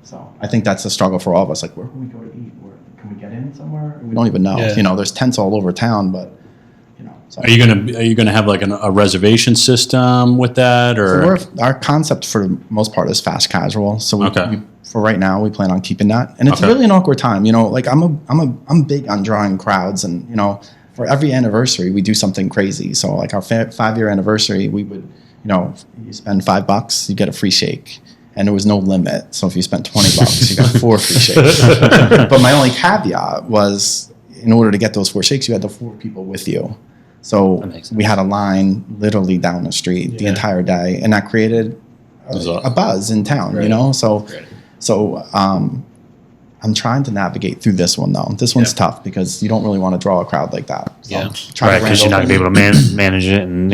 So I think that's a struggle for all of us. Like, where can we go to eat? Can we get in somewhere? We don't even know. Yeah. There's tents all over town, but so. Are you gonna have like a reservation system with that, or our concept for the most part is fast casual. So we for right now we plan on keeping that, and it's really an awkward time. Like I'm big on drawing crowds, and for every anniversary we do something crazy. So like our 5-year anniversary, we would you spend $5, you get a free shake. And there was no limit. So if you spent $20, you got 4 free shakes. But my only caveat was, in order to get those 4 shakes, you had the 4 people with you. So we had a line literally down the street the entire day, and that created a buzz in town. Right. So I'm trying to navigate through this one though. This one's tough because you don't really want to draw a crowd like that. So right, because you're not gonna be able to manage it, and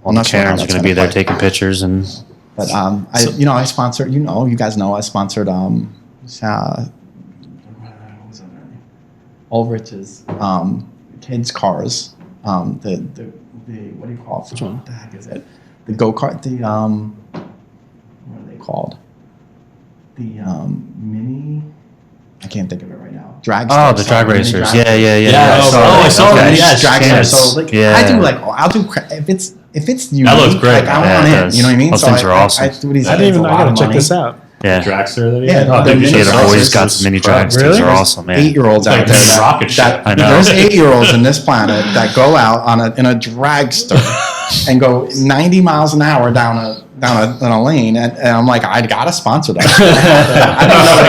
all the Karens are gonna be there taking pictures and. But I sponsored. You guys know I sponsored Ulrich's kids' cars. The what do you call it? Which one? What the heck is it? The go-kart. What are they called? The mini. I can't think of it right now. Dragster. Oh, the drag racers. Yeah. I saw that. Yes. Dragster. So I'll do if it's unique. That looks great. Like, I want it. You know what I mean? Those things are awesome. I didn't even know. I gotta check this out. Yeah. Dragster that he had? The boys got some mini dragsters. Really? Are awesome, man. 8-year-olds out there. Rocket ship. I know. There's 8-year-olds in this planet that go out in a dragster and go 90 miles an hour down down a lane, and I'm like, I gotta sponsor that. I didn't know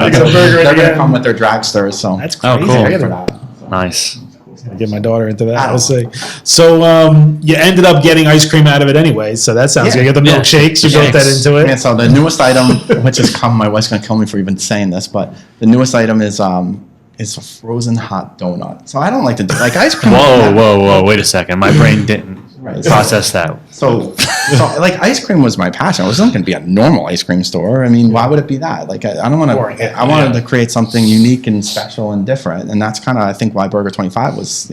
it existed. They're gonna come with their dragsters. So That's crazy. cool. I gotta Nice. get my daughter into that. I'll say. So you ended up getting ice cream out of it anyway. So that sounds good. You got the milkshakes. You built that into it. Yeah, so the newest item, which has come, my wife's gonna kill me for even saying this, but the newest item is a frozen hot donut. So I don't like to do like ice cream. Whoa! Wait a second. My brain didn't process that. So like ice cream was my passion. It wasn't going to be a normal ice cream store. I mean, why would it be that? Like I don't want to. I wanted to create something unique and special and different, and that's kind of I think why Burger 25 was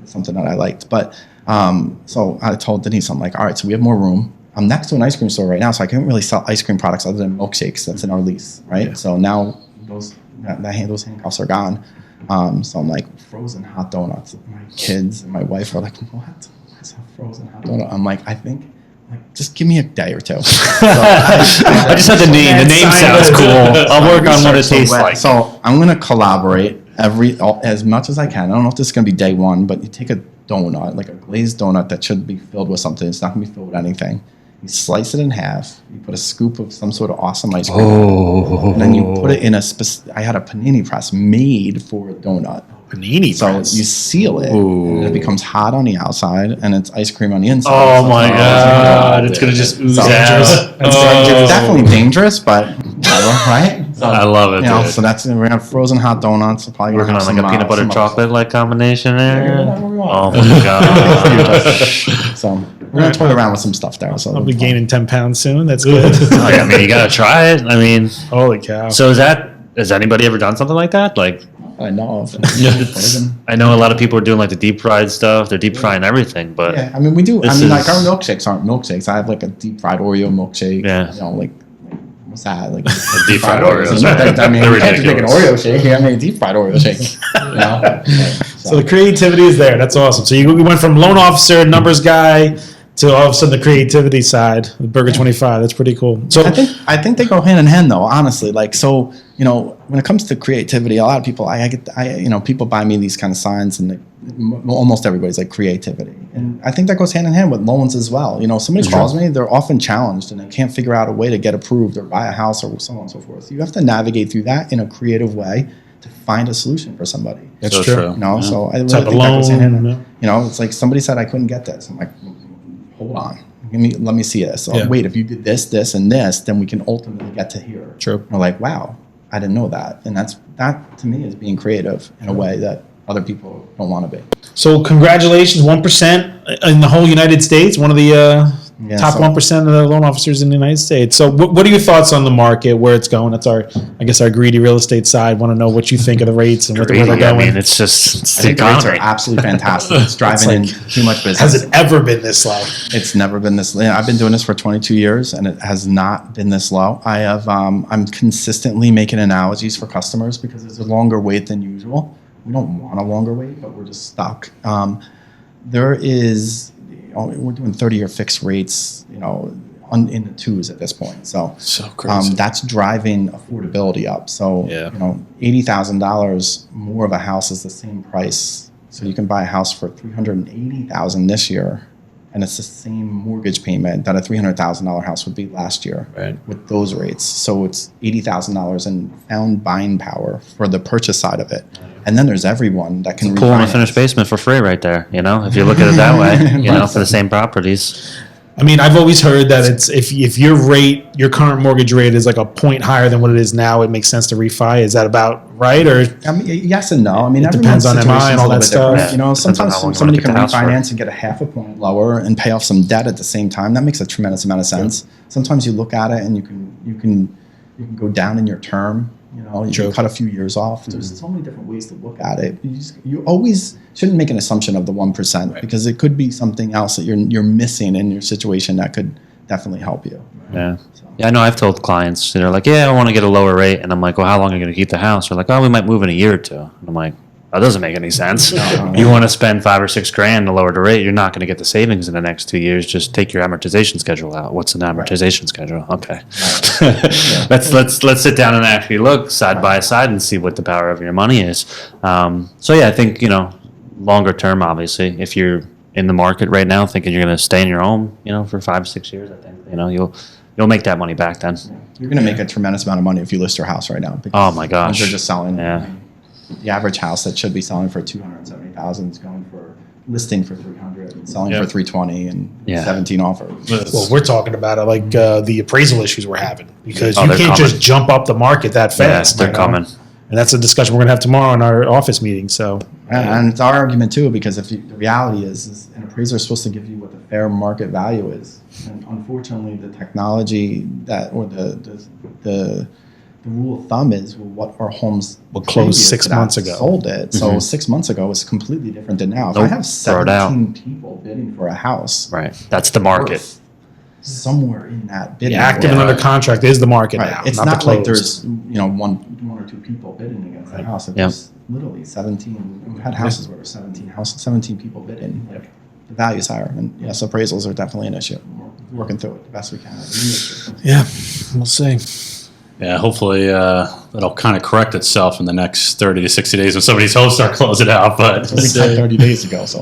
something that I liked. But so I told Denise, I'm like, all right, so we have more room. I'm next to an ice cream store right now, so I can't really sell ice cream products other than milkshakes. That's in our lease, right? Yeah. So now those handcuffs are gone. So I'm like frozen hot donuts. My kids and my wife are like, what? It's a frozen hot donut. I'm like, I think, just give me a day or two. So I just had the name. The name sounds cool. I'll work on what it tastes like. So I'm gonna collaborate as much as I can. I don't know if this is gonna be day one, but you take a donut, like a glazed donut that should be filled with something. It's not gonna be filled with anything. You slice it in half. You put a scoop of some sort of awesome ice cream, and then you put it in I had a panini press made for a donut. Panini so press. You seal it, and it becomes hot on the outside, and it's ice cream on the inside. Oh my god! It's gonna just ooze out. It's definitely dangerous, but whatever, right? So, I love it. Dude. So that's we're gonna have frozen hot donuts. We're probably working on like a peanut butter chocolate like combination there. Oh my god! So we're gonna toy around with some stuff there. So I'll be gaining 10 pounds soon. That's good. I mean, you gotta try it. I mean, holy cow! So has anybody ever done something like that? Like. I know of. I know a lot of people are doing like the deep fried stuff. They're deep frying everything, but yeah, I mean we do. I mean, like our milkshakes aren't milkshakes. I have like a deep fried Oreo milkshake. Yeah, like what's that? Like deep fried Oreos. I mean, you can't just make an Oreo shake. I mean, a deep fried Oreo shake. So the creativity is there. That's awesome. So you went from loan officer, numbers guy, to all of a sudden the creativity side, Burger 25. That's pretty cool. So I think they go hand in hand though, honestly. Like so, when it comes to creativity, a lot of people people buy me these kind of signs, and almost everybody's like creativity, and I think that goes hand in hand with loans as well. Somebody calls me, they're often challenged and they can't figure out a way to get approved or buy a house or so on and so forth. So you have to navigate through that in a creative way to find a solution for somebody. That's true. So I really think that goes hand in hand. It's like somebody said I couldn't get this. I'm like, hold on. Let me see this. Wait, if you did this, this, and this, then we can ultimately get to here. True. We're like, wow, I didn't know that. And that to me is being creative in a way that other people don't want to be. So congratulations, 1% in the whole United States, one of the top 1% of the loan officers in the United States. So what are your thoughts on the market, where it's going? That's our greedy real estate side. Want to know what you think of the rates and where they're going. I mean, it's just I think the rates are absolutely fantastic. It's driving in too much business. Has it ever been this low? It's never been this low. I've been doing this for 22 years, and it has not been this low. I have I'm consistently making analogies for customers because it's a longer wait than usual. We don't want a longer wait, but we're just stuck. There is, we're doing 30-year fixed rates, in the twos at this point. So crazy. That's driving affordability up. So, $80,000 more of a house is the same price. So you can buy a house for $380,000 this year, and it's the same mortgage payment that a $300,000 house would be last year with those rates. So it's $80,000 in found buying power for the purchase side of it. And then there's everyone that can pool in a finished basement for free right there. If you look at it that way, for the same properties. I mean, I've always heard that it's if your current mortgage rate is like a point higher than what it is now, it makes sense to refi. Is that about right? Or I mean, yes and no. I mean, it depends on MI and all that stuff. Sometimes somebody can refinance and get a half a point lower and pay off some debt at the same time. That makes a tremendous amount of sense. Sometimes you look at it and you can go down in your term. You can cut a few years off. There's so many different ways to look at it. You always shouldn't make an assumption of the 1% because it could be something else that you're missing in your situation that could definitely help you. Yeah. Yeah, I know I've told clients, they're like, I want to get a lower rate. And I'm like, well, how long are you going to keep the house? They're like, we might move in a year or two. And I'm like, that doesn't make any sense. You want to spend $5,000 or $6,000 to lower the rate. You're not going to get the savings in the next 2 years. Just take your amortization schedule out. What's an amortization schedule? Okay. Let's sit down and actually look side by side and see what the power of your money is. I think, longer term, obviously, if you're in the market right now, thinking you're going to stay in your home, for 5-6 years, I think, you'll make that money back then. You're going to make a tremendous amount of money if you list your house right now. Oh my gosh. They're just selling. Yeah. The average house that should be selling for $270,000 is going for listing for $300 and selling for $320 and 17 offers. Well, we're talking about it like the appraisal issues we're having because you they're can't coming. just jump up the market that fast. They're coming. And that's a discussion we're going to have tomorrow in our office meeting. So, and it's our argument too, because the reality is an appraiser is supposed to give you what the fair market value is, and unfortunately, the technology the rule of thumb is what our homes will close 6 months ago. Sold it. So 6 months ago was completely different than now. If I have 17 people bidding for a house, right? That's the market. Somewhere in that bidding. Active and under contract is the market now. It's not like there's one or two people bidding against the house. It's literally 17. We had houses where there were 17 people bidding. Like, the value's higher, and yes, appraisals are definitely an issue. We're working through it the best we can. Yeah, we'll see. Yeah, hopefully that'll kind of correct itself in the next 30 to 60 days when somebody's hopes start closing out. But we said 30 days ago, so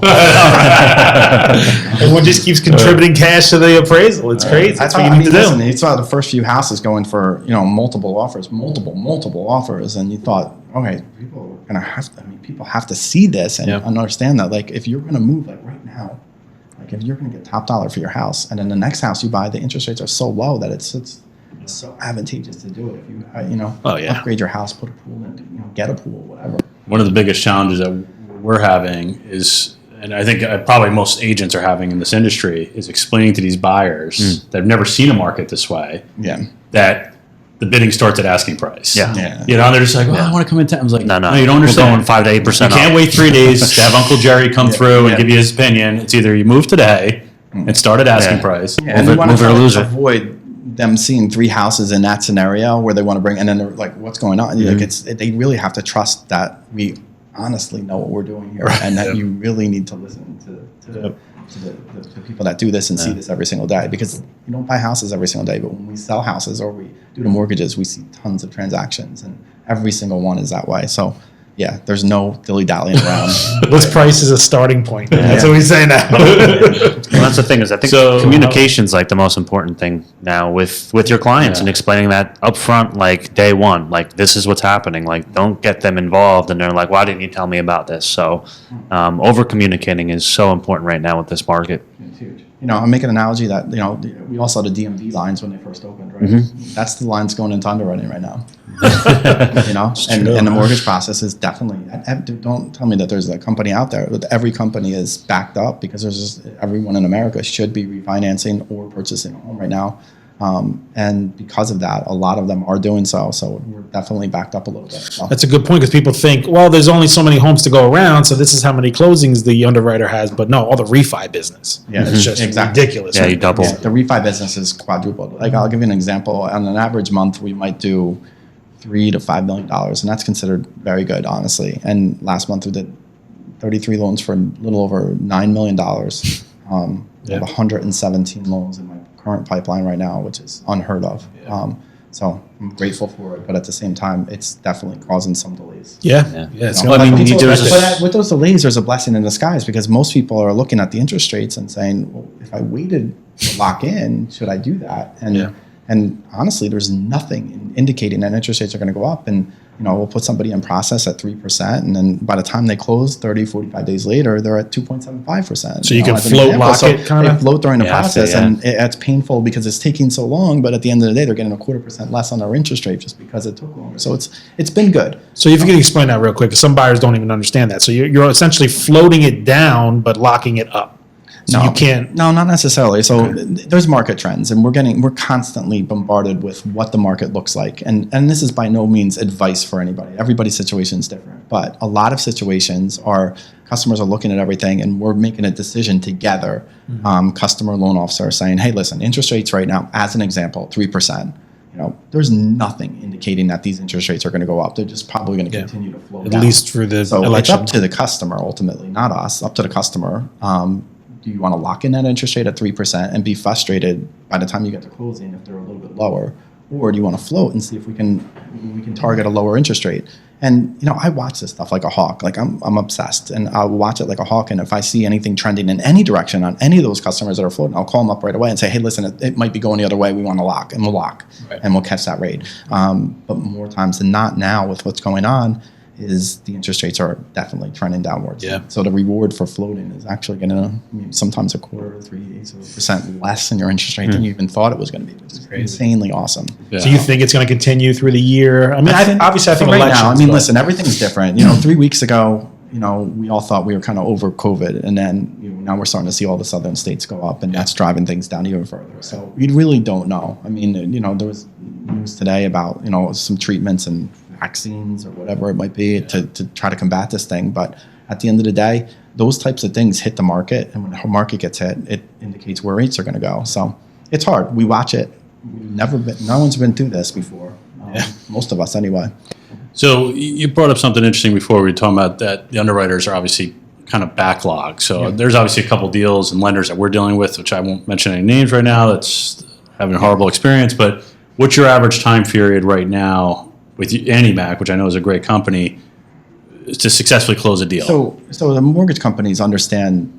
everyone just keeps contributing cash to the appraisal. It's crazy. That's what you need to do. You saw the first few houses going for multiple offers, multiple offers, and you thought, okay, people have to see this and understand that. Like, if you're going to move, like right now, like if you're going to get top dollar for your house, and then the next house you buy, the interest rates are so low that it's so advantageous to do it. If you upgrade your house, put a pool in, get a pool, whatever. One of the biggest challenges that we're having is, and I think probably most agents are having in this industry, is explaining to these buyers that have never seen a market this way that the bidding starts at asking price. Yeah. They're just like, well, I want to come in town. I was like, no, no, you don't understand. We're going 5 to 8%. You can't wait 3 days to have Uncle Jerry come through and give you his opinion. It's either you move today and start at asking price. And we want to avoid them seeing 3 houses in that scenario where they want to bring, and then they're like, what's going on? Like, they really have to trust that we honestly know what we're doing here, and that you really need to listen to the people that do this and see this every single day, because you don't buy houses every single day, but when we sell houses or we do the mortgages, we see tons of transactions, and every single one is that way. So there's no dilly-dallying around. List price is a starting point. That's what we say now. Well, that's the thing, is I think communication's like the most important thing now with your clients, and explaining that up front, like day one, like this is what's happening. Like, don't get them involved and they're like, why didn't you tell me about this? So over communicating is so important right now with this market. It's huge. I make an analogy that, we all saw the DMV lines when they first opened, right? That's the lines going into underwriting right now. And the mortgage process is definitely, don't tell me that there's a company out there. Every company is backed up, because everyone in America should be refinancing or purchasing a home right now. And because of that, a lot of them are doing so. So we're definitely backed up a little bit. So. That's a good point, because people think, well, there's only so many homes to go around, so this is how many closings the underwriter has. But no, all the refi business. Yeah, it's just ridiculous. Yeah, you double. Yeah, the refi business is quadrupled. Like, I'll give you an example. On an average month, we might do $3 to $5 million, and that's considered very good, honestly. And last month we did 33 loans for a little over $9 million. I have 117 loans in my current pipeline right now, which is unheard of. So I'm grateful for it, but at the same time, it's definitely causing some delays. But with those delays, there's a blessing in disguise, because most people are looking at the interest rates and saying, well, if I waited to lock in, should I do that? And honestly, there's nothing indicating that interest rates are going to go up. And, we'll put somebody in process at 3%. And then by the time they close 30, 45 days later, they're at 2.75%. So you can float lock it kind of? They float during the process. And it's painful because it's taking so long. But at the end of the day, they're getting 0.25% less on their interest rate just because it took longer. So it's been good. So if you can explain that real quick, because some buyers don't even understand that. So you're essentially floating it down, but locking it up. So you can't. No, not necessarily. So there's market trends, and we're constantly bombarded with what the market looks like. And this is by no means advice for anybody. Everybody's situation is different. But a lot of situations are customers are looking at everything, and we're making a decision together. Customer loan officer saying, hey, listen, interest rates right now, as an example, 3%. There's nothing indicating that these interest rates are going to go up. They're just probably going to continue to flow down. At least through the election. It's up to the customer ultimately, not us. Up to the customer. Do you want to lock in that interest rate at 3% and be frustrated by the time you get to closing if they're a little bit lower, or do you want to float and see if we can target a lower interest rate? And I watch this stuff like a hawk. Like I'm obsessed, and I'll watch it like a hawk. And if I see anything trending in any direction on any of those customers that are floating, I'll call them up right away and say, hey, listen, it might be going the other way. We want to lock, and we'll lock, and we'll catch that rate. But more times than not, now with what's going on, is the interest rates are definitely trending downwards. Yeah. So the reward for floating is actually going to sometimes 1/4 to 3/8% less in your interest rate than you even thought it was going to be, which is insanely awesome. Yeah. So you think it's going to continue through the year? I mean, obviously, I think right elections. now, I mean, but- listen, everything's different. 3 weeks ago, we all thought we were kind of over COVID, and then now we're starting to see all the southern states go up, and that's driving things down even further. So we really don't know. I mean, there was news today about some treatments and vaccines or whatever it might be to try to combat this thing. But at the end of the day, those types of things hit the market, and when the market gets hit, it indicates where rates are going to go. So it's hard. We watch it. No one's been through this before. Most of us anyway. So you brought up something interesting before. We were talking about that the underwriters are obviously kind of backlogged. So there's obviously a couple deals and lenders that we're dealing with, which I won't mention any names right now, that's having a horrible experience. But what's your average time period right now with AnnieMac, which I know is a great company, to successfully close a deal? So the mortgage companies understand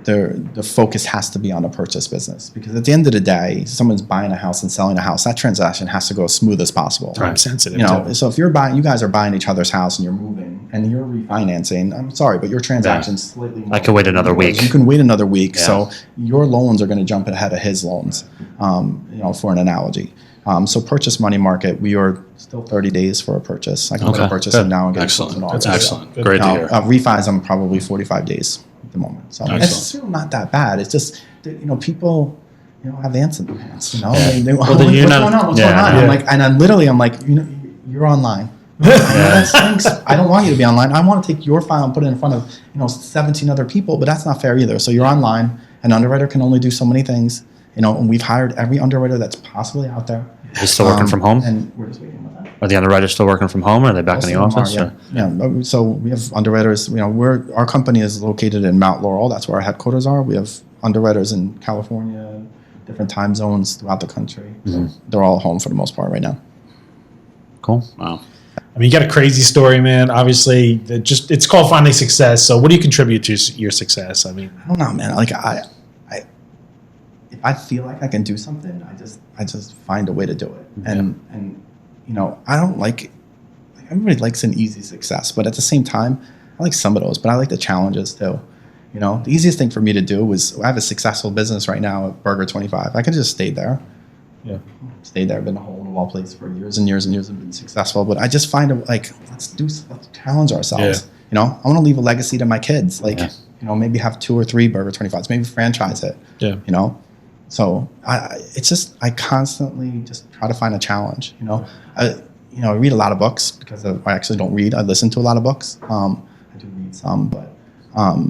the focus has to be on the purchase business, because at the end of the day, someone's buying a house and selling a house. That transaction has to go as smooth as possible. Time sensitive. So if you guys are buying each other's house and you're moving and you're refinancing, I'm sorry, but your transaction's slightly more. I could wait another week. You can wait another week. Yeah. So your loans are going to jump ahead of his loans, for an analogy. So purchase money market, we are still 30 days for a purchase. I can put a purchase in now and get Excellent. it That's off. excellent. Great to hear. Refis, I'm probably 45 days at the moment. So Excellent. it's still not that bad. It's just, people, have ants in their pants, Well, what's then going you're not- on? What's yeah, going on? yeah. I'm like, and I'm like, you're online. That stinks. I don't want you to be online. I want to take your file and put it in front of 17 other people, but that's not fair either. So you're online. An underwriter can only do so many things, and we've hired every underwriter that's possibly out there. They're still working from home? And we're just waiting on that. Are the underwriters still working from home, or are they back in the Most of office? them are, yeah. So we have underwriters. Our company is located in Mount Laurel. That's where our headquarters are. We have underwriters in California, different time zones throughout the country. So they're all home for the most part right now. Cool. Wow. I mean, you got a crazy story, man. Obviously, it's called finding success. So, what do you contribute to your success? I mean, I don't know, man. Like if I feel like I can do something, I just find a way to do it. And I don't like everybody likes an easy success, but at the same time, I like some of those, but I like the challenges too. The easiest thing for me to do was, I have a successful business right now at Burger 25. I could just stay there. yeah. Stayed there, been a hole in the wall place for years and years and years and been successful. But I just find let's challenge ourselves. I want to leave a legacy to my kids. Maybe have 2 or 3 Burger 25s, maybe franchise it. Yeah. So I constantly just try to find a challenge. I read a lot of books because I actually don't read. I listen to a lot of books. I do read some, but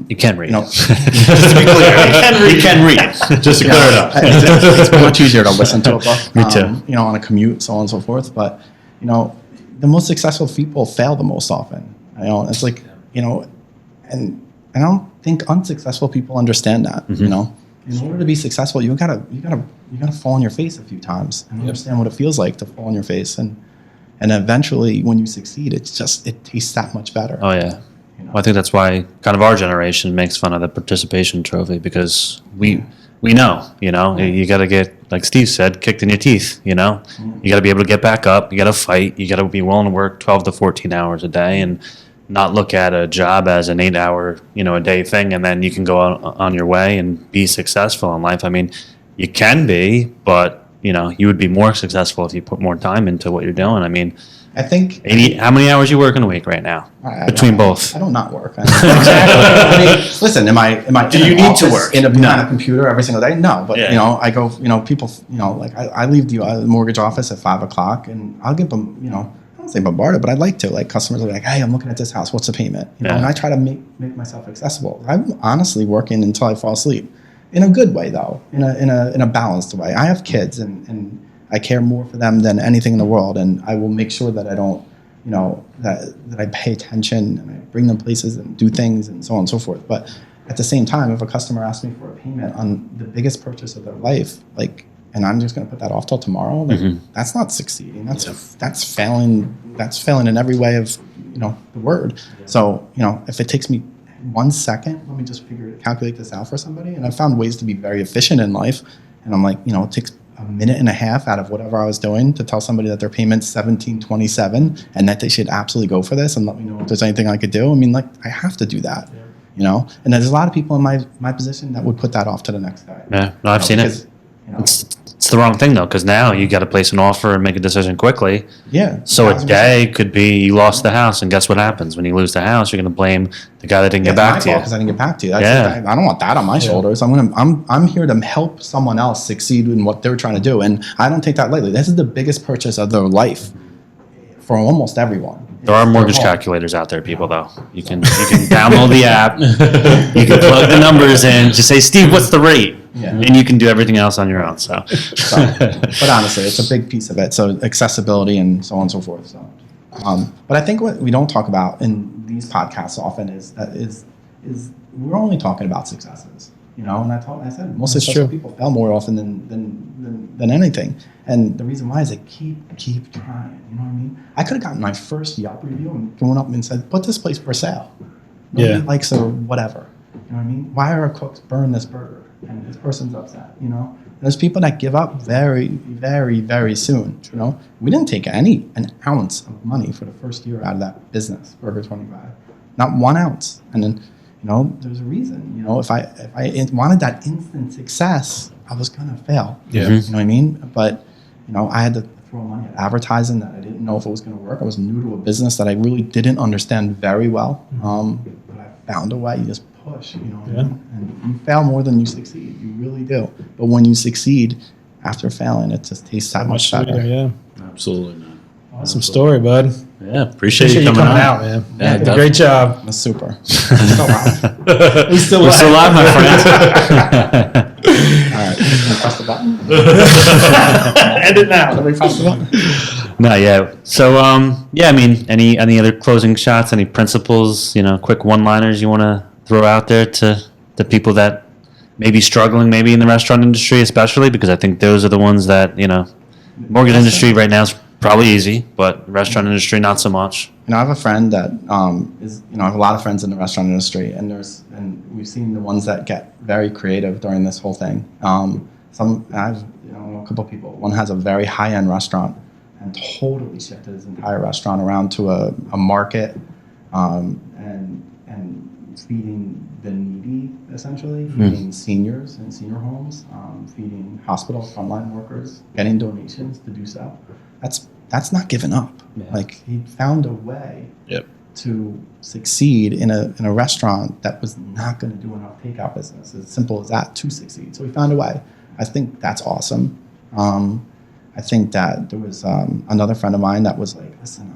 You can read. just to be clear, You can read. Just to clear it up. it's much easier to listen to a book. Me too. On a commute, so on and so forth. But the most successful people fail the most often. It's like and I don't think unsuccessful people understand that. In order to be successful, you gotta fall on your face a few times and understand what it feels like to fall on your face, and eventually when you succeed, it tastes that much better. Oh yeah. Well, I think that's why kind of our generation makes fun of the participation trophy, because we know, you got to get, like Steve said, kicked in your teeth, You got to be able to get back up. You got to fight. You got to be willing to work 12 to 14 hours a day and not look at a job as an 8-hour, a day thing, and then you can go on your way and be successful in life. I mean, you can be, but, you would be more successful if you put more time into what you're doing. I mean, I think 80. How many hours you work in a week right now? Between both. I don't not work. I mean, listen, am I? Do in you an need to office work? behind a computer every single day? No, but Yeah. I go. People. Like I leave the mortgage office at 5:00, and I'll get them. I don't say bombarded, but I'd like to. Like customers are like, "Hey, I'm looking at this house. What's the payment?" Yeah. And I try to make myself accessible. I'm honestly working until I fall asleep, in a good way though, in a balanced way. I have kids, and I care more for them than anything in the world, and I will make sure that I don't. That I pay attention and I bring them places and do things and so on and so forth. But at the same time, if a customer asks me for a payment on the biggest purchase of their life, like and I'm just going to put that off till tomorrow. Like, that's not succeeding. That's failing. That's failing in every way of the word. So if it takes me 1 second, let me just calculate this out for somebody. And I found ways to be very efficient in life. And I'm like, it takes a minute and a half out of whatever I was doing to tell somebody that their payment's $17.27 and that they should absolutely go for this and let me know if there's anything I could do. I mean, like, I have to do that, And there's a lot of people in my position that would put that off to the next guy. Yeah, no, I've seen it. It's the wrong thing though, because now you got to place an offer and make a decision quickly. Yeah. So a day could be you lost the house, and guess what happens when you lose the house? You're going to blame the guy that didn't get back to you. Because I didn't get back to you. I don't want that on my shoulders. I'm here to help someone else succeed in what they're trying to do, and I don't take that lightly. This is the biggest purchase of their life for almost everyone. There are mortgage calculators out there, people. Though you can download the app, you can plug the numbers in, just say, Steve, what's the rate? Yeah. And you can do everything else on your own. So, but honestly, it's a big piece of it. So accessibility and so on and so forth. So, but I think what we don't talk about in these podcasts often is we're only talking about successes. And I said most successful people fail more often than anything. And the reason why is they keep trying. You know what I mean? I could have gotten my first Yelp review and going up and said, put this place for sale. Nobody likes it or whatever. You know what I mean? Why are our cooks burn this burger? And this person's upset, And there's people that give up very, very, very soon, We didn't take an ounce of money for the first year out of that business, Burger 25. Not 1 ounce. And then, there's a reason. If I wanted that instant success, I was going to fail. Yeah. You know what I mean? But, I had to throw money at advertising that I didn't know if it was going to work. I was new to a business that I really didn't understand very well. But I found a way. You just push, and you fail more than you succeed. You really do. But when you succeed after failing, it just tastes that much better. Yeah, Absolutely, man. Awesome story, bud. Yeah, appreciate you coming out, man. Yeah, great job. That's super. We're still alive, my friend. All right, press the button. End it now. Let me press the button. No, yeah. So, any other closing shots? Any principles? Quick one-liners you want to throw out there to the people that may be struggling, maybe in the restaurant industry, especially because I think those are the ones that mortgage industry right now is probably easy, but restaurant industry not so much. I have a friend that I have a lot of friends in the restaurant industry, and we've seen the ones that get very creative during this whole thing. I have a couple of people. One has a very high-end restaurant and totally shifted his entire restaurant around to a market and feeding the needy, essentially, feeding seniors in senior homes, feeding hospital frontline workers, getting donations to do so. That's not giving up. Yeah. Like, he found a way to succeed in a restaurant that was not going to do enough takeout business. As simple as that, to succeed. So he found a way. I think that's awesome. I think that there was another friend of mine that was like, listen,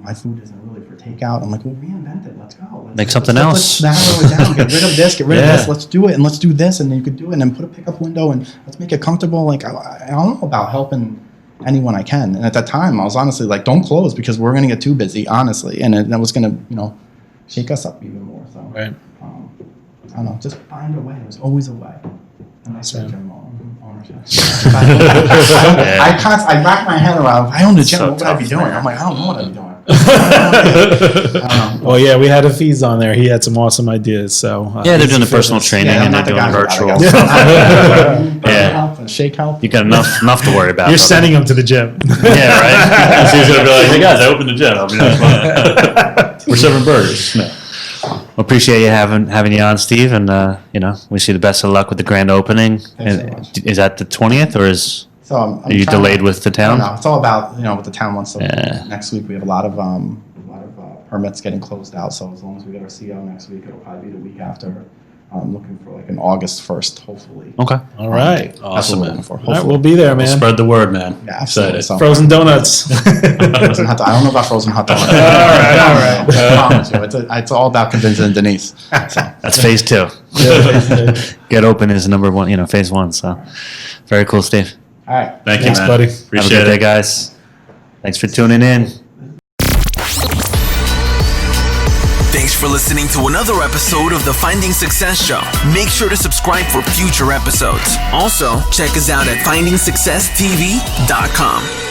my food isn't really for takeout. I'm like, well, reinvent it. Let's go. Make something else. Let's narrow it down. Get rid of this. Get rid of this. Let's do it. And let's do this. And then you could do it. And then put a pickup window. And let's make it comfortable. Like, I don't know about helping anyone I can. And at that time, I was honestly like, don't close because we're going to get too busy, honestly. And that was going to, shake us up even more. So, right. I don't know. Just find a way. There's always a way. And I said, ownership. I wrap my head around, if I owned a gym, what would I be doing? I'm like, I don't know what I'd be doing. Well, yeah, we had Hafiz on there. He had some awesome ideas. So they're doing the personal training and they're doing virtual. Yeah, shake help. You got enough to worry about. You're sending them to the gym. Yeah, right. So he's gonna be like, hey guys, I opened the gym. I'll be nice. We're serving burgers. No. Well, appreciate you having you on, Steve, and wish you the best of luck with the grand opening. Is that the 20th, or is are you delayed with the town? No, it's all about what the town wants. So next week we have a lot of permits getting closed out. So as long as we get our CO next week, it'll probably be the week after. I'm looking for like an August 1st, hopefully. Okay. All right. Awesome, man. All right, we'll be there, man. Spread the word, man. Yeah, absolutely. So, frozen donuts. I don't know about frozen hot donuts. All right. I promise you, it's all about convincing Denise. So. That's phase 2. Get open is number 1, phase 1. So very cool, Steve. All right. Thanks, man. Buddy. Appreciate Have a good day, guys. Thanks for tuning in. Thanks for listening to another episode of the Finding Success Show. Make sure to subscribe for future episodes. Also, check us out at findingsuccesstv.com.